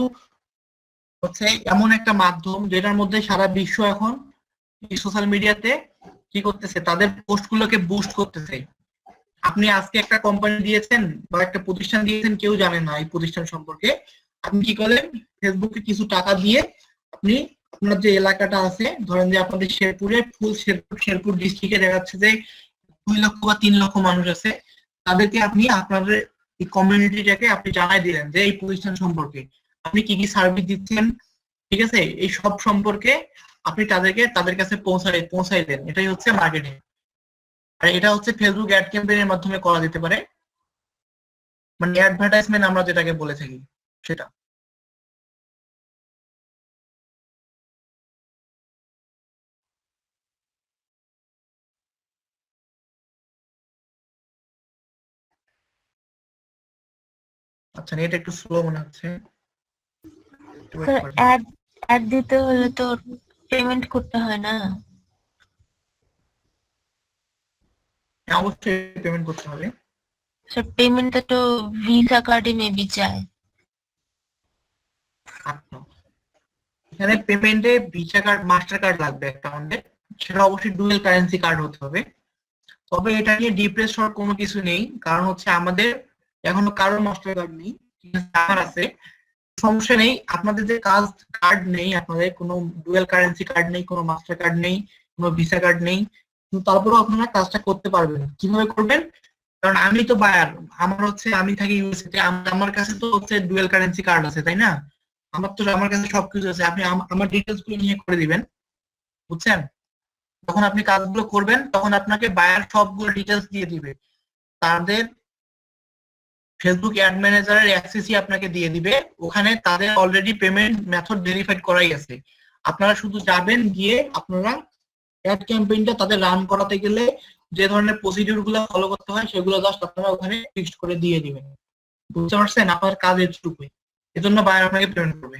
হচ্ছে এমন একটা মাধ্যম যেটার মধ্যে সারা বিশ্ব এখন সোশ্যাল মিডিয়াতে কি করতেছে, তাদের পোস্ট গুলোকে বুস্ট করতেছে। আপনি আজকে একটা কোম্পানি দিয়েছেন বা একটা প্রতিষ্ঠান দিয়েছেন, কেউ জানে না এই প্রতিষ্ঠান সম্পর্কে, আপনি কি করেন, ফেসবুকে কিছু টাকা দিয়ে আপনি আপনার যে এলাকাটা আছে, ধরেন যে আপনাদের শেরপুরে ফুল শেরপুর ডিস্ট্রিক্টে দেখা যাচ্ছে যে 2 লক্ষ বা 3 লক্ষ মানুষ আছে, তাদেরকে আপনি আপনাদের এই কমিউনিটিটাকে আপনি জানাই দিলেন যে এই প্রতিষ্ঠান সম্পর্কে আপনি কি কি সার্ভিস দিচ্ছেন, ঠিক আছে? এই সব সম্পর্কে আপনি তাদের কাছে পৌঁছাই দেন। এটাই হচ্ছে মার্কেটিং। আর এটা হচ্ছে ফেসবুক অ্যাড ক্যাম্পেইনের মাধ্যমে করা যেতে পারে, মানে অ্যাডভার্টাইজমেন্ট আমরা যেটাকে বলে থাকি সেটা। আচ্ছা, নেট একটু স্লো মনে হচ্ছে, একটু wait স্যার করেন। অ্যাড দিতে হলে তো পেমেন্ট করতে হয় না? হ্যাঁ, অবশ্যই পেমেন্ট করতে হবে। স্যার পেমেন্টটা তো ভিসা কার্ডে মেবি চায়। আচ্ছা, এখানে পেমেন্টে ভিসা কার্ড, মাস্টার কার্ড লাগবে একটা আমাদের, সেটা অবশ্যই ডুয়াল কারেন্সি কার্ড হতে হবে। তবে এটা নিয়ে ডিপ্রেস হওয়ার কোনো কিছু নেই, কারণ হচ্ছে আমাদের এখনো কারোর মাস্টার কার্ড নেই, ঠিক আছে? আমার আছে, সমস্যা নেই। আপনাদের যে কার্ড নেই, আপনাদের কোনো ডুয়াল কারেন্সি কার্ড নেই, কোনো মাস্টার কার্ড নেই, কোনো ভিসা কার্ড নেই, কিন্তু তারপরেও আপনারা কাজটা করতে পারবেন। কিভাবে করবেন? কারণ আমি তো বায়ার, আমি থাকি ইউএসএ তে, আমার কাছে তো হচ্ছে ডুয়াল কারেন্সি কার্ড আছে, তাই না? আমার কাছে সবকিছু আছে, আপনি আমার ডিটেলস গুলো নিয়ে করে দিবেন, বুঝছেন? যখন আপনি কাজগুলো করবেন তখন আপনাকে বায়ার সবগুলো ডিটেলস দিয়ে দিবে, তাদের ফেসবুক অ্যাড ম্যানেজারের অ্যাক্সেসই আপনাকে দিয়ে দিবে। ওখানে তাদের অলরেডি পেমেন্ট মেথড ভেরিফাইড করাই আছে, আপনারা শুধু যাবেন, গিয়ে আপনারা অ্যাড ক্যাম্পেইনটা তাদের রান করাতে গেলে যে ধরনের প্রসিডিউর গুলো ফলো করতে হয় সেগুলো জাস্ট আপনারা ওখানে ফিক্সড করে দিয়ে দিবেন, বুঝতে পারছেন? আপনার কাজ এটুকুই, এজন্য বায়ার আপনাকে পেমেন্ট করবে।